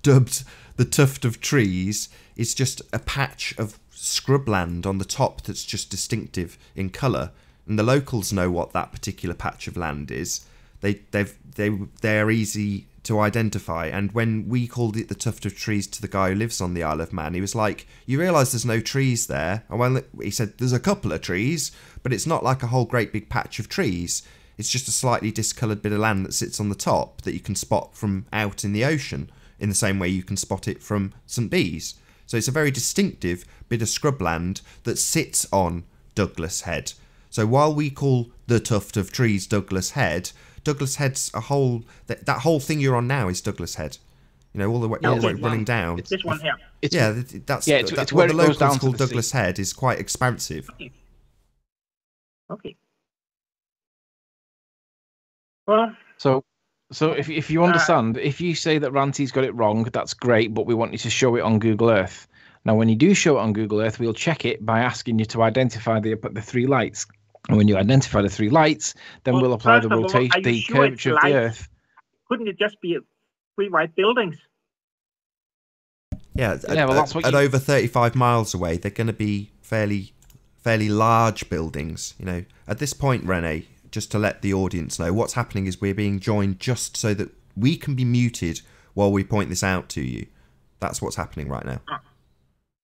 dubbed the tuft of trees is just a patch of scrubland on the top that's just distinctive in colour, and the locals know what that particular patch of land is. They're easy to identify, and when we called it the tuft of trees to the guy who lives on the Isle of Man, he was like, "You realise there's no trees there?" And when he said, "There's a couple of trees, but it's not like a whole great big patch of trees. It's just a slightly discoloured bit of land that sits on the top that you can spot from out in the ocean, in the same way you can spot it from St Bees." So it's a very distinctive bit of scrubland that sits on Douglas Head. So while we call the tuft of trees Douglas Head's a whole... That whole thing you're on now is Douglas Head. You know, all the way running down. It's this one here. It's that's it's what where the it goes locals down to call the Douglas sea. Head is quite expansive. Okay. Well. So if you understand, if you say that Ranty's got it wrong, that's great, but we want you to show it on Google Earth. Now, when you do show it on Google Earth, we'll check it by asking you to identify the 3 lights. And when you identify the 3 lights, then we'll apply the rotation, the curvature of the Earth. Couldn't it just be 3 white buildings? Yeah, well, that's what at over 35 miles away, they're going to be fairly large buildings. You know, at this point, Rene, just to let the audience know, what's happening is we're being joined just so that we can be muted while we point this out to you. That's what's happening right now. Oh,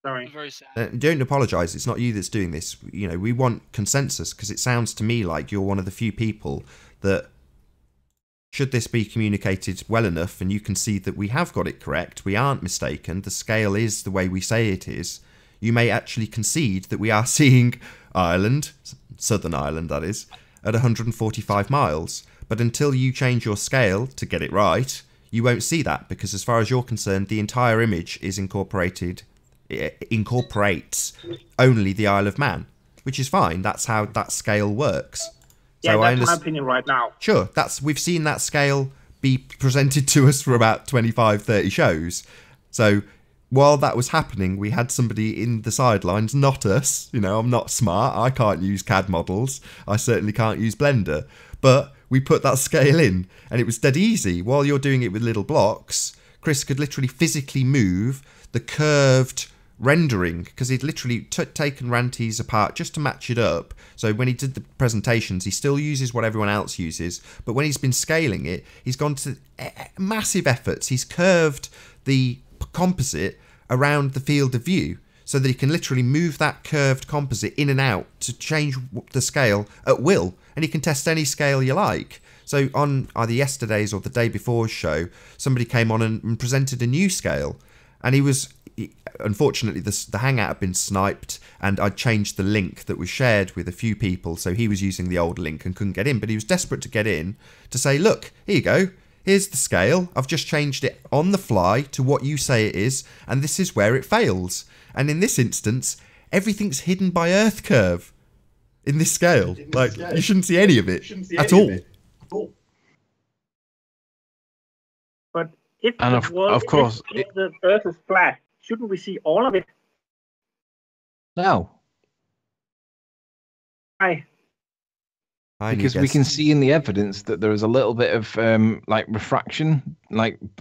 sorry. Very sad. Don't apologise. It's not you that's doing this. You know, we want consensus because it sounds to me like you're one of the few people that, should this be communicated well enough and you can see that we have got it correct, we aren't mistaken, the scale is the way we say it is, you may actually concede that we are seeing Ireland, Southern Ireland that is, at 145 miles. But until you change your scale to get it right, you won't see that, because as far as you're concerned, the entire image is incorporates only the Isle of Man, which is fine. That's how that scale works. Yeah, So that's my opinion right now. Sure, we've seen that scale be presented to us for about 25, 30 shows. So while that was happening, we had somebody in the sidelines, not us. You know, I'm not smart. I can't use CAD models. I certainly can't use Blender. But we put that scale in, and it was dead easy. While you're doing it with little blocks, Chris could literally physically move the curved rendering, because he'd literally taken Ranty's apart just to match it up. So when he did the presentations, he still uses what everyone else uses, but when he's been scaling it, he's gone to massive efforts. He's curved the composite around the field of view so that he can literally move that curved composite in and out to change the scale at will, and he can test any scale you like. So on either yesterday's or the day before's show, somebody came on and presented a new scale, and unfortunately the hangout had been sniped, and I'd changed the link that was shared with a few people, so he was using the old link and couldn't get in, but he was desperate to get in to say, look, here you go, here's the scale, I've just changed it on the fly to what you say it is, and this is where it fails. And in this instance, everything's hidden by Earth curve in this scale. You shouldn't see any of it at all. But if if the Earth is flat, shouldn't we see all of it? No. Why? Because we can see in the evidence that there is a little bit of refraction,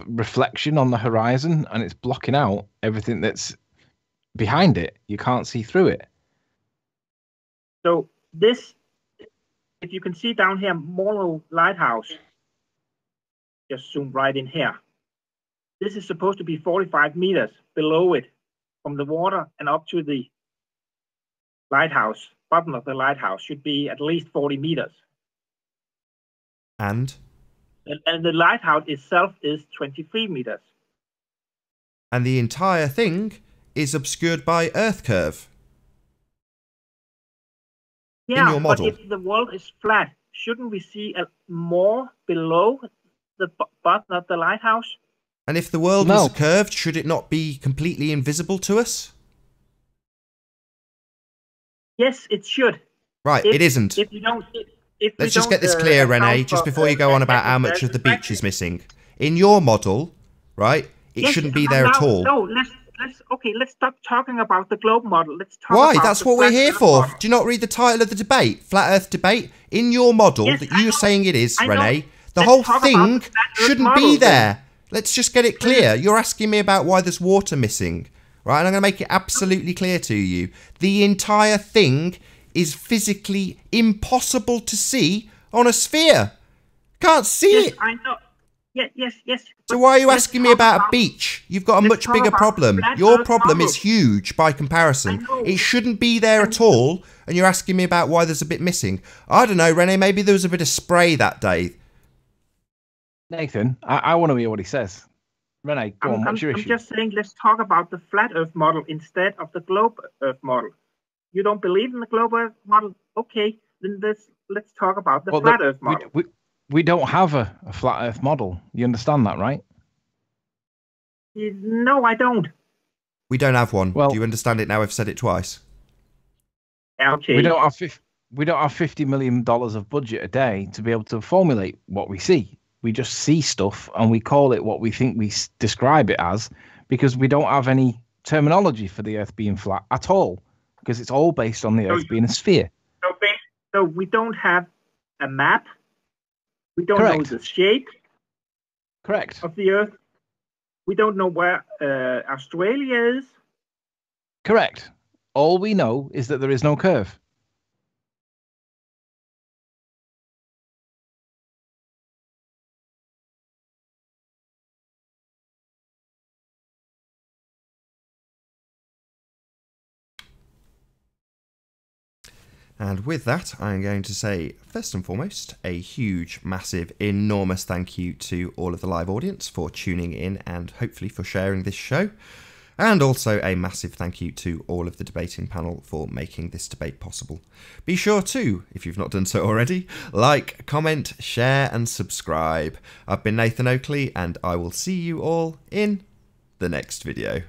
reflection on the horizon, and it's blocking out everything that's behind it. You can't see through it. So this, if you can see down here, Morlo Lighthouse, just zoom right in here. This is supposed to be 45 meters below it from the water, and up to the lighthouse. Bottom of the lighthouse should be at least 40 meters. And the lighthouse itself is 23 meters. And the entire thing is obscured by Earth curve. Yeah, in your model. But if the world is flat, shouldn't we see more below the bottom of the lighthouse? And if the world was curved, should it not be completely invisible to us? Yes, it should. Right, it isn't. If you don't, Let's just get this clear, Rene, just before you go on about how much of the beach is missing. In your model, right, it shouldn't be there at all. No, let's stop talking about the globe model. Let's talk Why? about That's the what we're here for. model. Do you not read the title of the debate? Flat Earth debate? In your model that you're saying it is, Rene, the whole thing shouldn't be there. Let's just get it clear. You're asking me about why there's water missing, right? And I'm going to make it absolutely clear to you. The entire thing is physically impossible to see on a sphere. Can't see it. I know. Yes. So why are you asking me about a beach? You've got a much bigger problem. Your problem is huge by comparison. It shouldn't be there at all, and you're asking me about why there's a bit missing. I don't know, Rene, maybe there was a bit of spray that day. Nathan, I want to hear what he says. Rene, go on, what's your issue? I'm just saying, let's talk about the flat Earth model instead of the globe Earth model. You don't believe in the globe Earth model? Okay, then let's talk about the flat Earth model. We don't have a flat Earth model. You understand that, right? No, I don't. We don't have one. Well- Do you understand it now? I've said it twice. Okay. We don't have $50 million of budget a day to be able to formulate what we see. We just see stuff and we call it what we think we describe it as, because we don't have any terminology for the Earth being flat at all, because it's all based on the Earth being a sphere. So we don't have a map. We don't know Correct. the shape Correct. of the Earth. We don't know where Australia is. Correct. All we know is that there is no curve. And with that, I'm going to say, first and foremost, a huge, massive, enormous thank you to all of the live audience for tuning in and hopefully for sharing this show. And also a massive thank you to all of the debating panel for making this debate possible. Be sure to, if you've not done so already, like, comment, share and subscribe. I've been Nathan Oakley and I will see you all in the next video.